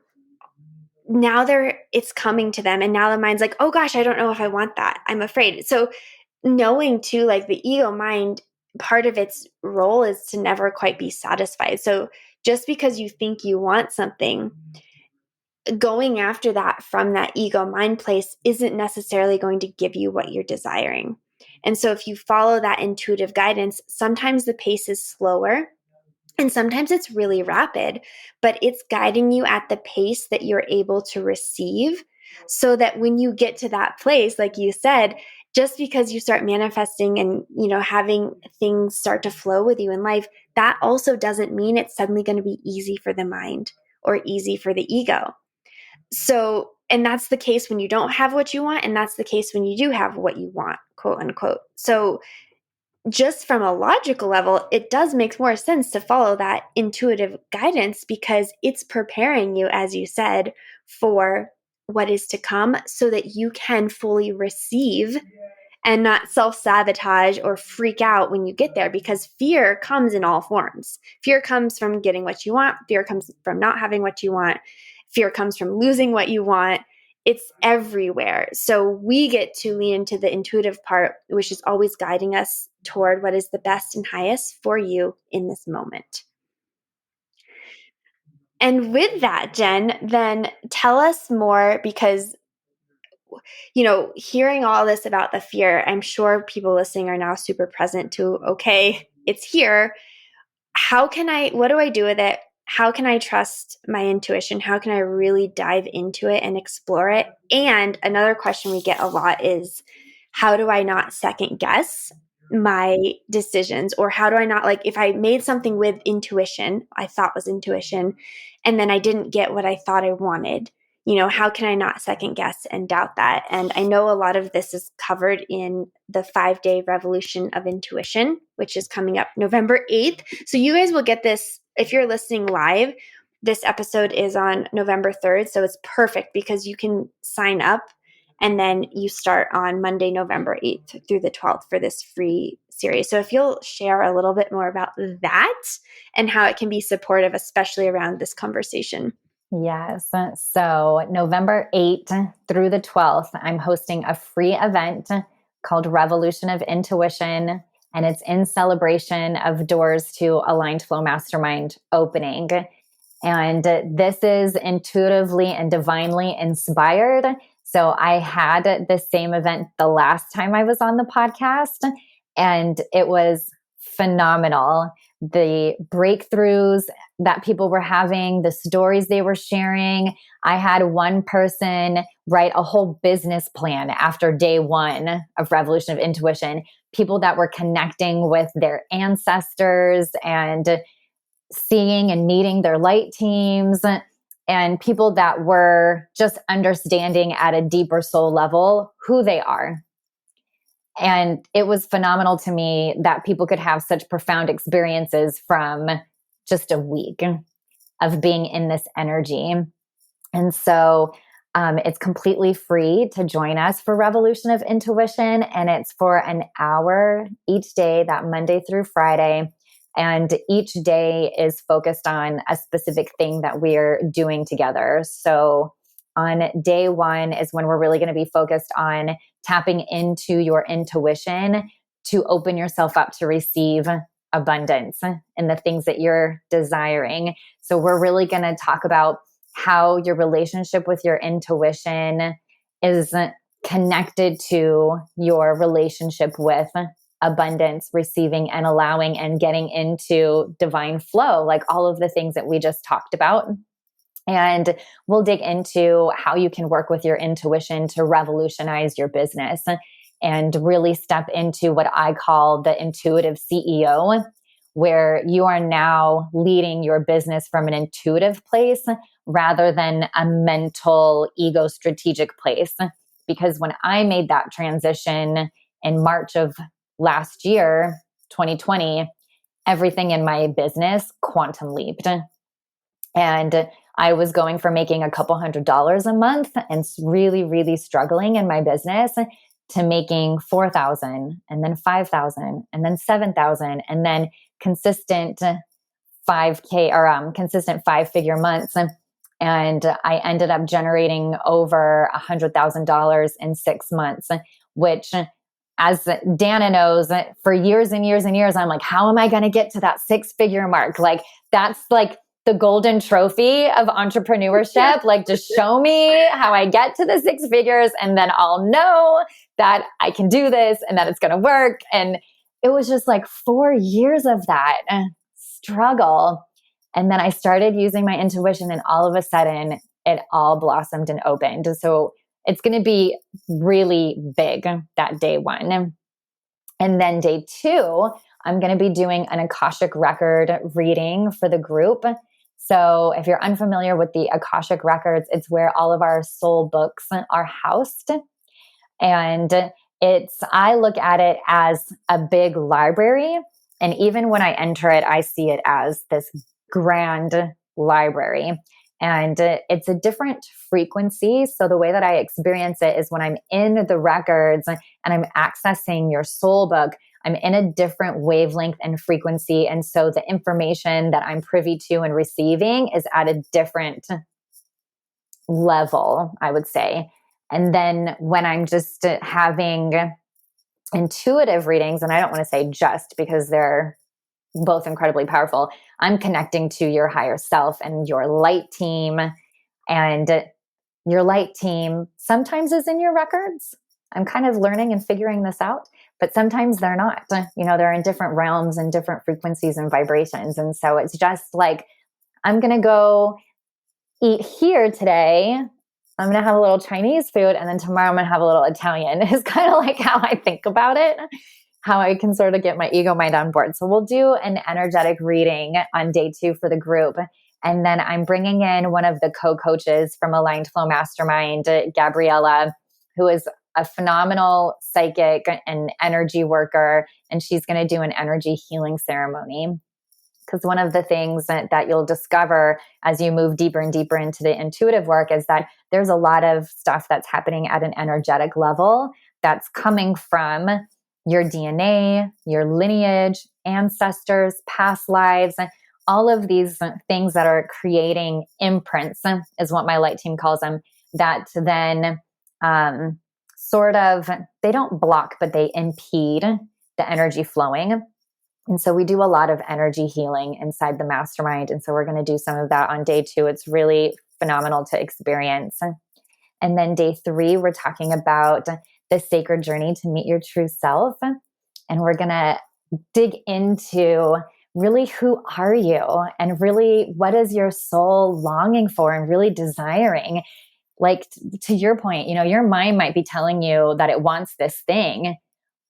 now it's coming to them. And now the mind's like, oh gosh, I don't know if I want that. I'm afraid. So knowing too, like the ego mind, part of its role is to never quite be satisfied. So just because you think you want something, going after that from that ego mind place isn't necessarily going to give you what you're desiring. And so if you follow that intuitive guidance, sometimes the pace is slower and sometimes it's really rapid, but it's guiding you at the pace that you're able to receive, so that when you get to that place, like you said, just because you start manifesting and, you know, having things start to flow with you in life, that also doesn't mean it's suddenly going to be easy for the mind or easy for the ego. So, and that's the case when you don't have what you want, and that's the case when you do have what you want, quote unquote. So, just from a logical level, it does make more sense to follow that intuitive guidance because it's preparing you, as you said, for what is to come so that you can fully receive and not self sabotage or freak out when you get there, because fear comes in all forms. Fear comes from getting what you want, fear comes from not having what you want, fear comes from losing what you want. It's everywhere. So we get to lean into the intuitive part, which is always guiding us toward what is the best and highest for you in this moment. And with that, Jen, then tell us more, because you know, hearing all this about the fear, I'm sure people listening are now super present to, okay, it's here. What do I do with it? How can I trust my intuition? How can I really dive into it and explore it? And another question we get a lot is, how do I not second guess my decisions? Or how do I not, like, if I made something with intuition, I thought was intuition, and then I didn't get what I thought I wanted, you know, how can I not second guess and doubt that? And I know a lot of this is covered in the 5-day revolution of intuition, which is coming up November 8th. So you guys will get this if you're listening live. This episode is on November 3rd. So it's perfect because you can sign up and then you start on Monday, November 8th through the 12th for this free series. So if you'll share a little bit more about that and how it can be supportive, especially around this conversation. Yes. So November 8th through the 12th, I'm hosting a free event called Revolution of Intuition. And it's in celebration of Doors to Aligned Flow Mastermind opening. And this is intuitively and divinely inspired. So I had the same event the last time I was on the podcast, and it was phenomenal. The breakthroughs that people were having, the stories they were sharing. I had one person write a whole business plan after day one of Revolution of Intuition, people that were connecting with their ancestors and seeing and meeting their light teams, and people that were just understanding at a deeper soul level who they are. And it was phenomenal to me that people could have such profound experiences from just a week of being in this energy. And so it's completely free to join us for Revolution of Intuition. And it's for an hour each day, that Monday through Friday. And each day is focused on a specific thing that we're doing together. So on day one is when we're really going to be focused on tapping into your intuition to open yourself up to receive abundance and the things that you're desiring. So we're really going to talk about how your relationship with your intuition is connected to your relationship with abundance, receiving and allowing and getting into divine flow, like all of the things that we just talked about. And we'll dig into how you can work with your intuition to revolutionize your business and really step into what I call the intuitive CEO, where you are now leading your business from an intuitive place rather than a mental, ego strategic place. Because when I made that transition in March of last year, 2020, everything in my business quantum leaped. And I was going from making a couple $100s a month and really, really struggling in my business to making 4,000 and then 5,000 and then 7,000 and then consistent 5K or consistent 5-figure months. And I ended up generating over $100,000 in 6 months, which, as Dana knows, for years and years and years, I'm like, how am I going to get to that 6-figure mark? Like, that's like the golden trophy of entrepreneurship. Like, just show me how I get to the 6 figures, and then I'll know that I can do this and that it's going to work. And it was just like 4 years of that struggle. And then I started using my intuition, and all of a sudden it all blossomed and opened. So it's going to be really big that day one. And then day two, I'm going to be doing an Akashic record reading for the group. So if you're unfamiliar with the Akashic records, it's where all of our soul books are housed. And I look at it as a big library. And even when I enter it, I see it as this grand library. And it's a different frequency. So the way that I experience it is when I'm in the records and I'm accessing your soul book, I'm in a different wavelength and frequency. And so the information that I'm privy to and receiving is at a different level, I would say. And then when I'm just having intuitive readings, and I don't want to say just because they're both incredibly powerful, I'm connecting to your higher self and your light team. And your light team sometimes is in your records. I'm kind of learning and figuring this out, but sometimes they're not. They're in different realms and different frequencies and vibrations. And so it's just like, I'm going to go eat here today. I'm going to have a little Chinese food, and then tomorrow I'm going to have a little Italian. It's kind of like how I think about it, how I can sort of get my ego mind on board. So we'll do an energetic reading on day two for the group. And then I'm bringing in one of the co-coaches from Aligned Flow Mastermind, Gabriella, who is a phenomenal psychic and energy worker. And she's going to do an energy healing ceremony. Because one of the things that you'll discover as you move deeper and deeper into the intuitive work is that there's a lot of stuff that's happening at an energetic level that's coming from your DNA, your lineage, ancestors, past lives, all of these things that are creating imprints, is what my light team calls them, that then sort of, they don't block, but they impede the energy flowing. And so we do a lot of energy healing inside the mastermind. And so we're going to do some of that on day two. It's really phenomenal to experience. And then day three, we're talking about the sacred journey to meet your true self. And we're going to dig into really, who are you? And really, what is your soul longing for and really desiring? Like, to your point, your mind might be telling you that it wants this thing,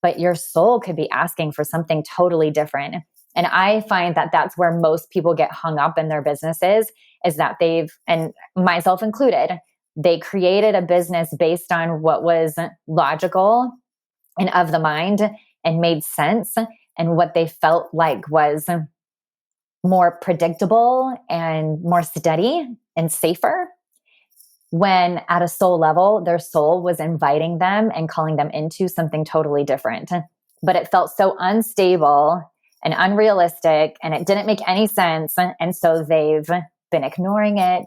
but your soul could be asking for something totally different. And I find that that's where most people get hung up in their businesses, is that and myself included, they created a business based on what was logical and of the mind and made sense, and what they felt like was more predictable and more steady and safer. When at a soul level, their soul was inviting them and calling them into something totally different. But it felt so unstable and unrealistic, and it didn't make any sense. And so they've been ignoring it,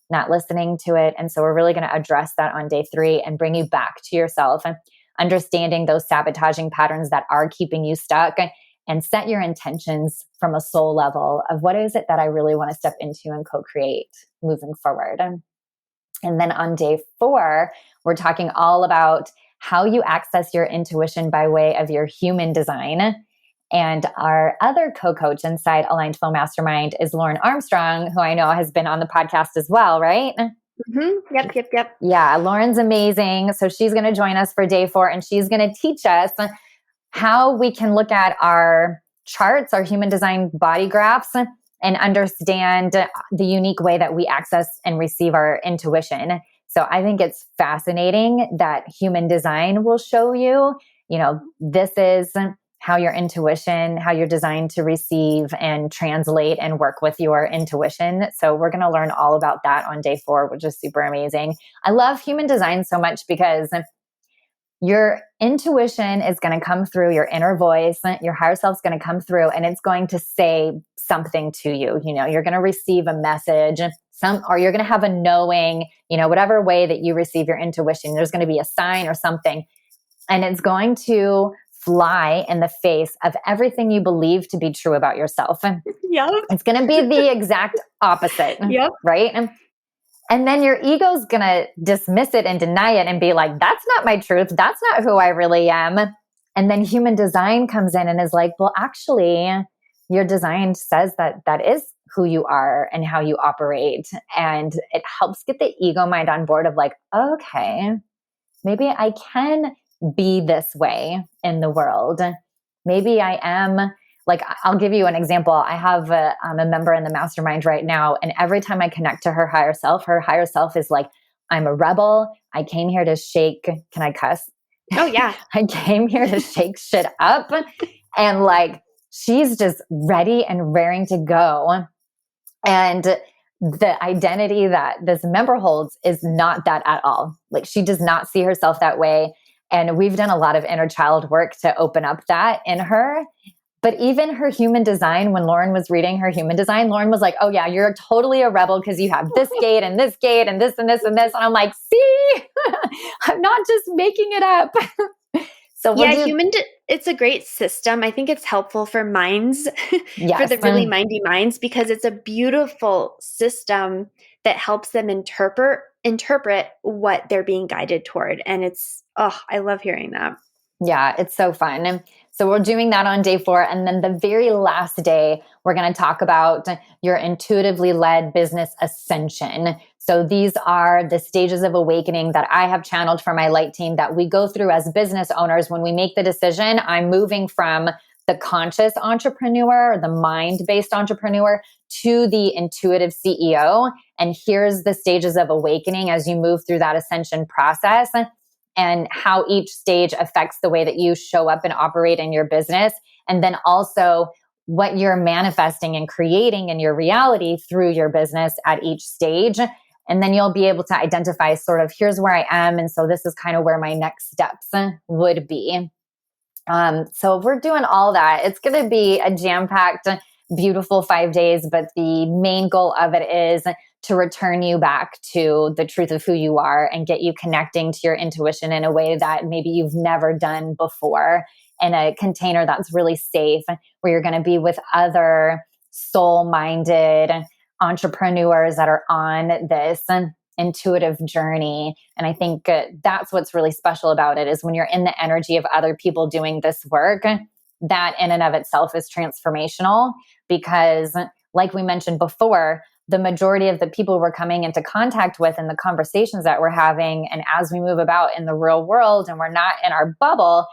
not listening to it. And so we're really going to address that on day three and bring you back to yourself, and understanding those sabotaging patterns that are keeping you stuck, and set your intentions from a soul level of, what is it that I really want to step into and co-create moving forward. And then on day four, we're talking all about how you access your intuition by way of your human design. And our other co-coach inside Aligned Flow Mastermind is Lauren Armstrong, who I know has been on the podcast as well, right? Mm-hmm. Yep. Yeah, Lauren's amazing. So she's going to join us for day four, and she's going to teach us how we can look at our charts, our human design body graphs, and understand the unique way that we access and receive our intuition. So I think it's fascinating that human design will show you, this is how your intuition, how you're designed to receive and translate and work with your intuition. So we're going to learn all about that on day 4, which is super amazing. I love human design so much because your intuition is going to come through, your inner voice, your higher self's going to come through, and it's going to say something to you. You're going to receive a message, or you're going to have a knowing, whatever way that you receive your intuition, there's going to be a sign or something, and it's going to fly in the face of everything you believe to be true about yourself. Yep. It's going to be the exact opposite, Yep. right? And then your ego's going to dismiss it and deny it and be like, that's not my truth. That's not who I really am. And then human design comes in and is like, well, actually, your design says that that is who you are and how you operate. And it helps get the ego mind on board of like, okay, maybe I can be this way in the world. Maybe I am. Like, I'll give you an example. I have a member in the mastermind right now, and every time I connect to her higher self is like, I'm a rebel. I came here to shake. Can I cuss? Oh, yeah. I came here to shake shit up. And like, she's just ready and raring to go. And the identity that this member holds is not that at all. Like, she does not see herself that way. And we've done a lot of inner child work to open up that in her. But even her human design, when Lauren was reading her human design, Lauren was like, oh yeah, you're totally a rebel because you have this gate and this gate and this and this and this. And I'm like, see, I'm not just making it up. So it's a great system. I think it's helpful for minds, yes. for the really mindy minds, because it's a beautiful system that helps them interpret what they're being guided toward. And I love hearing that. Yeah, it's so fun. So we're doing that on day 4. And then the very last day, we're going to talk about your intuitively led business ascension. So these are the stages of awakening that I have channeled for my light team that we go through as business owners. When we make the decision, I'm moving from the conscious entrepreneur, the mind-based entrepreneur, to the intuitive CEO. And here's the stages of awakening as you move through that ascension process, and how each stage affects the way that you show up and operate in your business. And then also what you're manifesting and creating in your reality through your business at each stage. And then you'll be able to identify sort of, here's where I am. And so this is kind of where my next steps would be. So we're doing all that. It's going to be a jam-packed, beautiful 5 days, but the main goal of it is to return you back to the truth of who you are and get you connecting to your intuition in a way that maybe you've never done before, in a container that's really safe, where you're going to be with other soul-minded entrepreneurs that are on this intuitive journey. And I think that's what's really special about it, is when you're in the energy of other people doing this work, that in and of itself is transformational. Because like we mentioned before, the majority of the people we're coming into contact with and the conversations that we're having, and as we move about in the real world and we're not in our bubble,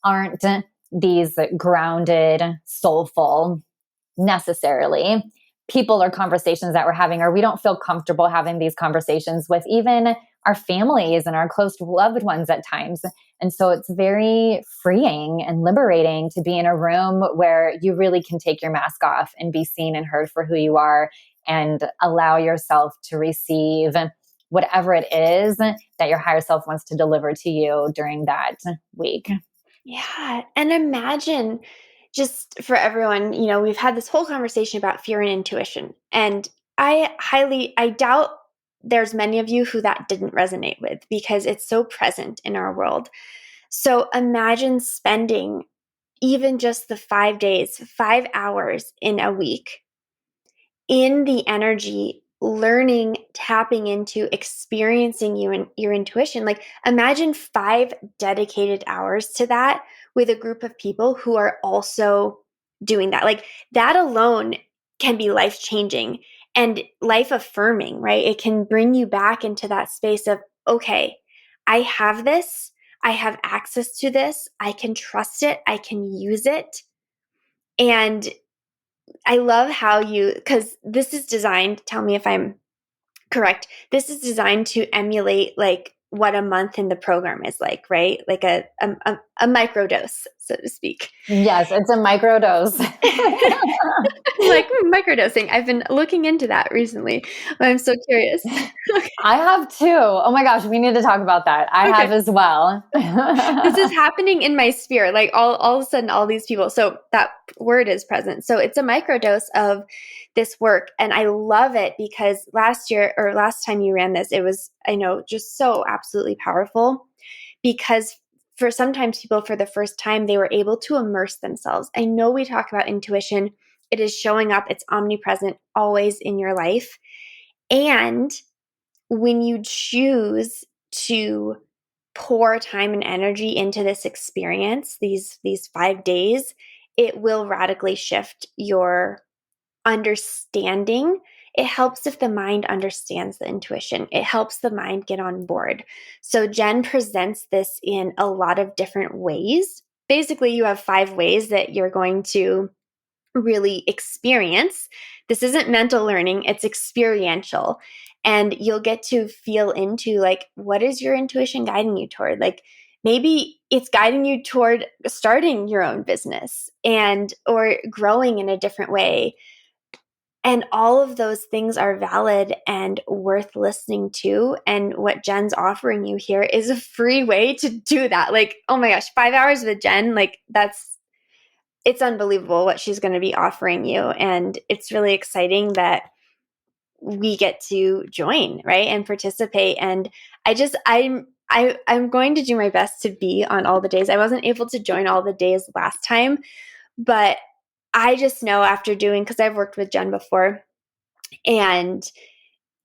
aren't these grounded, soulful necessarily people or conversations that we're having, or we don't feel comfortable having these conversations with even our families and our close loved ones at times. And so it's very freeing and liberating to be in a room where you really can take your mask off and be seen and heard for who you are, and allow yourself to receive whatever it is that your higher self wants to deliver to you during that week. Yeah. And imagine, just for everyone, we've had this whole conversation about fear and intuition. And I doubt there's many of you who that didn't resonate with, because it's so present in our world. So imagine spending even just the 5 days, 5 hours in a week in the energy, learning, tapping into, experiencing your intuition. Like, imagine 5 dedicated hours to that with a group of people who are also doing that. Like, that alone can be life changing and life affirming, right? It can bring you back into that space of, okay, I have this, I have access to this, I can trust it, I can use it. And I love how because this is designed, tell me if I'm correct. This is designed to emulate like what a month in the program is like, right? Like a microdose, so to speak. Yes, it's a microdose. Like microdosing. I've been looking into that recently. I'm so curious. I have too. Oh my gosh, we need to talk about that. I Okay. have as well. This is happening in my sphere, like all of a sudden all these people, so that word is present, so it's a microdose of this work, and I love it because last time you ran this, it was, I know, just so absolutely powerful, because for sometimes people, for the first time, they were able to immerse themselves. I know we talk about intuition, it is showing up, it's omnipresent always in your life, and when you choose to pour time and energy into this experience, these 5 days, it will radically shift your understanding. It helps if the mind understands the intuition. It helps the mind get on board. So Jen presents this in a lot of different ways. Basically, you have 5 ways that you're going to really experience. This isn't mental learning, it's experiential. And you'll get to feel into like, what is your intuition guiding you toward? Like, maybe it's guiding you toward starting your own business and or growing in a different way. And all of those things are valid and worth listening to. And what Jen's offering you here is a free way to do that. Like, oh my gosh, 5 hours with Jen, like it's unbelievable what she's going to be offering you. And it's really exciting that we get to join, right? And participate. And I'm going to do my best to be on all the days. I wasn't able to join all the days last time, but I just know after doing, because I've worked with Jen before, and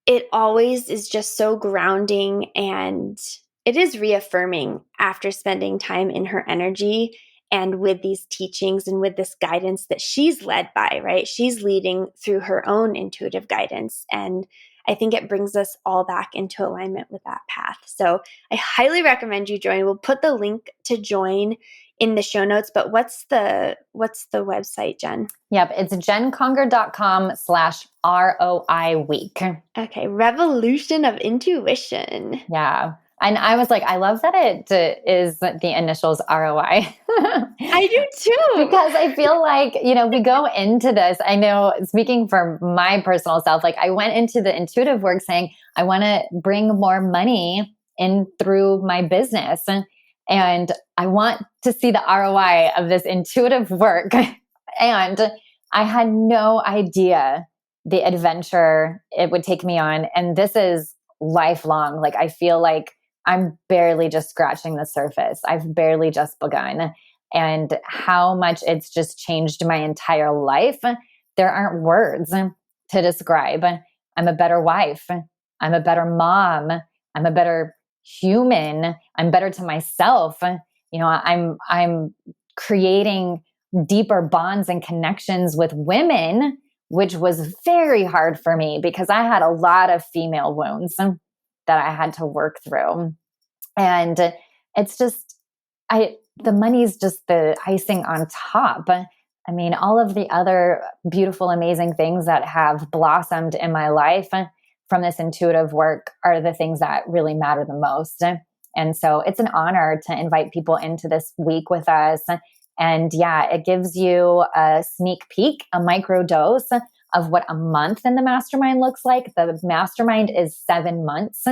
it always is just so grounding, and it is reaffirming after spending time in her energy and with these teachings and with this guidance that she's led by, right? She's leading through her own intuitive guidance. And I think it brings us all back into alignment with that path. So I highly recommend you join. We'll put the link to join in the show notes, but what's the website, Jen? Yep, it's jenconger.com/ROI week. Okay, Revolution of Intuition. Yeah. And I was like, I love that it is the initials ROI. I do too. Because I feel like, we go into this. I know, speaking for my personal self, like I went into the intuitive work saying, I want to bring more money in through my business. And I want to see the ROI of this intuitive work. And I had no idea the adventure it would take me on. And this is lifelong. Like, I feel like I'm barely just scratching the surface. I've barely just begun. And how much it's just changed my entire life. There aren't words to describe. I'm a better wife. I'm a better mom. I'm a better human. I'm better to myself. I'm creating deeper bonds and connections with women, which was very hard for me because I had a lot of female wounds that I had to work through. And it's just, the money's just the icing on top. I mean, all of the other beautiful, amazing things that have blossomed in my life from this intuitive work are the things that really matter the most. And so it's an honor to invite people into this week with us. And yeah, it gives you a sneak peek, a micro dose of what a month in the mastermind looks like. The mastermind is 7 months.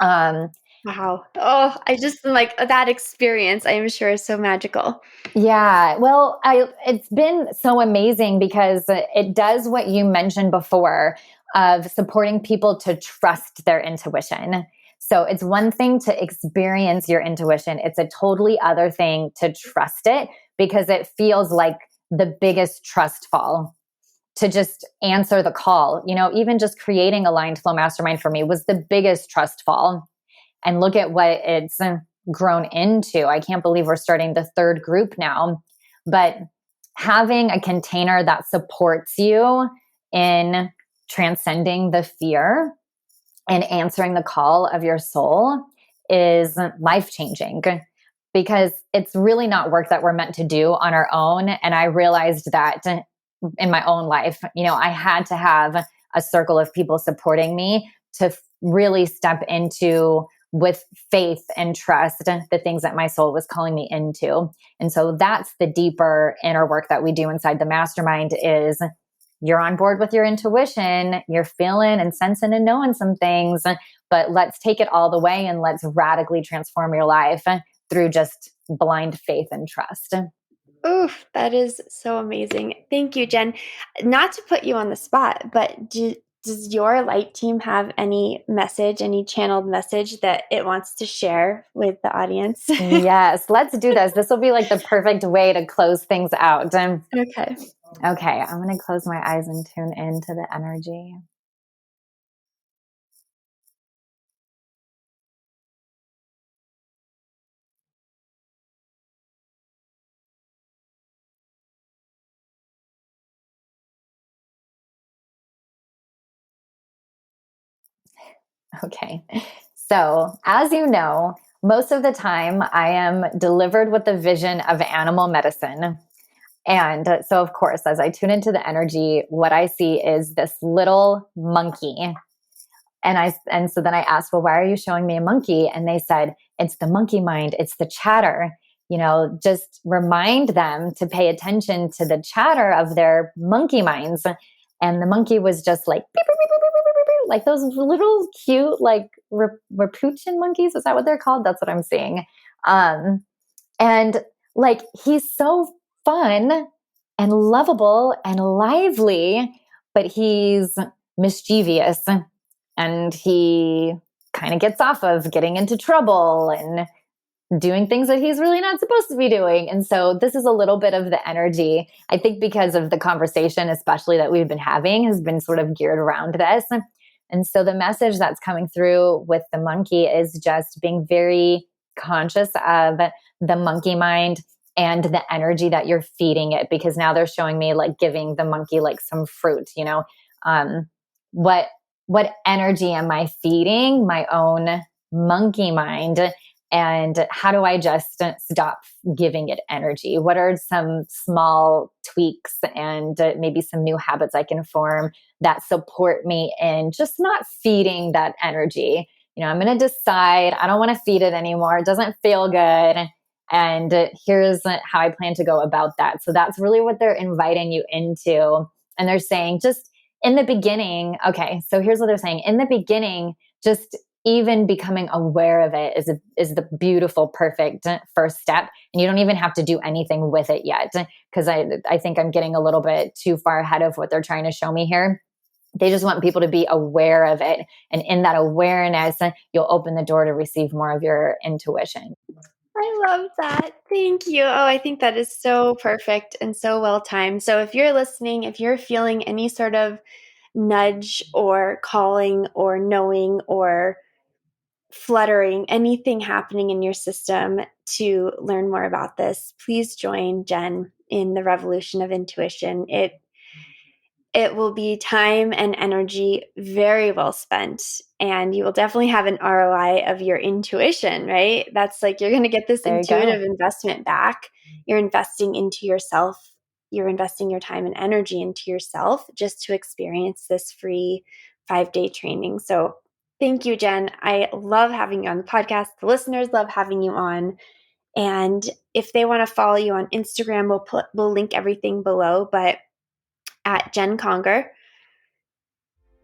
Wow. Oh, I just like that experience, I am sure is so magical. Yeah, well, it's been so amazing because it does what you mentioned before of supporting people to trust their intuition. So it's one thing to experience your intuition. It's a totally other thing to trust it because it feels like the biggest trust fall to just answer the call. Even just creating Aligned Flow Mastermind for me was the biggest trust fall. And look at what it's grown into. I can't believe we're starting the 3rd group now. But having a container that supports you in transcending the fear and answering the call of your soul is life-changing. because it's really not work that we're meant to do on our own. And I realized that in my own life, I had to have a circle of people supporting me to really step into with faith and trust the things that my soul was calling me into. And so that's the deeper inner work that we do inside the mastermind is you're on board with your intuition, you're feeling and sensing and knowing some things, but let's take it all the way and let's radically transform your life through just blind faith and trust. Oof, that is so amazing. Thank you, Jen. Not to put you on the spot, but does your light team have any message, any channeled message that it wants to share with the audience? Yes, let's do this. This will be like the perfect way to close things out. Okay. Okay, I'm going to close my eyes and tune into the energy. Okay. So, as you know, most of the time I am delivered with the vision of animal medicine. And so, of course, as I tune into the energy, what I see is this little monkey. And so then I asked, well, why are you showing me a monkey? And they said, it's the monkey mind, it's the chatter. Just remind them to pay attention to the chatter of their monkey minds. And the monkey was just like, beep, beep, beep, beep, beep, beep, beep, like those little cute, like Rapuchin monkeys. Is that what they're called? That's what I'm seeing. And like, he's so fun and lovable and lively, but he's mischievous and he kind of gets off of getting into trouble and doing things that he's really not supposed to be doing. And so this is a little bit of the energy, I think, because of the conversation, especially that we've been having, has been sort of geared around this. And so the message that's coming through with the monkey is just being very conscious of the monkey mind and the energy that you're feeding it, because now they're showing me like giving the monkey like some fruit, what energy am I feeding my own monkey mind? And how do I just stop giving it energy? What are some small tweaks and maybe some new habits I can form that support me in just not feeding that energy? I'm going to decide I don't want to feed it anymore. It doesn't feel good. And here's how I plan to go about that. So that's really what they're inviting you into. And they're saying just in the beginning, okay, so here's what they're saying. In the beginning, just even becoming aware of it is the beautiful, perfect first step. And you don't even have to do anything with it yet, because I think I'm getting a little bit too far ahead of what they're trying to show me here. They just want people to be aware of it. And in that awareness, you'll open the door to receive more of your intuition. I love that. Thank you. Oh, I think that is so perfect and so well timed. So if you're listening, if you're feeling any sort of nudge or calling or knowing or fluttering, anything happening in your system to learn more about this, please join Jen in the Revolution of Intuition. It will be time and energy very well spent, and you will definitely have an ROI of your intuition, right? That's like you're going to get this intuitive investment back. You're investing into yourself. You're investing your time and energy into yourself just to experience this free 5-day training. So thank you, Jen. I love having you on the podcast. The listeners love having you on. And if they want to follow you on Instagram, we'll link everything below, but at Jen Conger.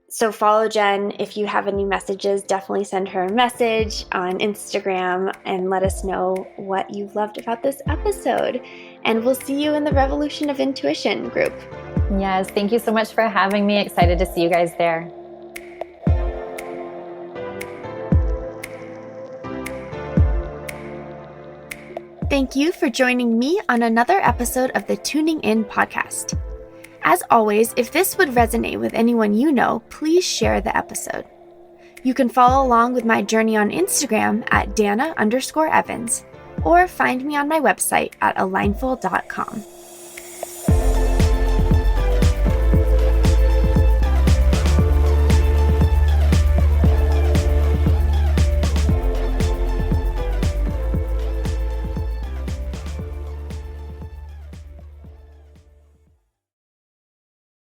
So follow Jen. If you have any messages, definitely send her a message on Instagram and let us know what you loved about this episode. And we'll see you in the Revolution of Intuition group. Yes, thank you so much for having me. Excited to see you guys there. Thank you for joining me on another episode of the Tuning In podcast. As always, if this would resonate with anyone you know, please share the episode. You can follow along with my journey on Instagram at Dana_Evans, or find me on my website at alignful.com.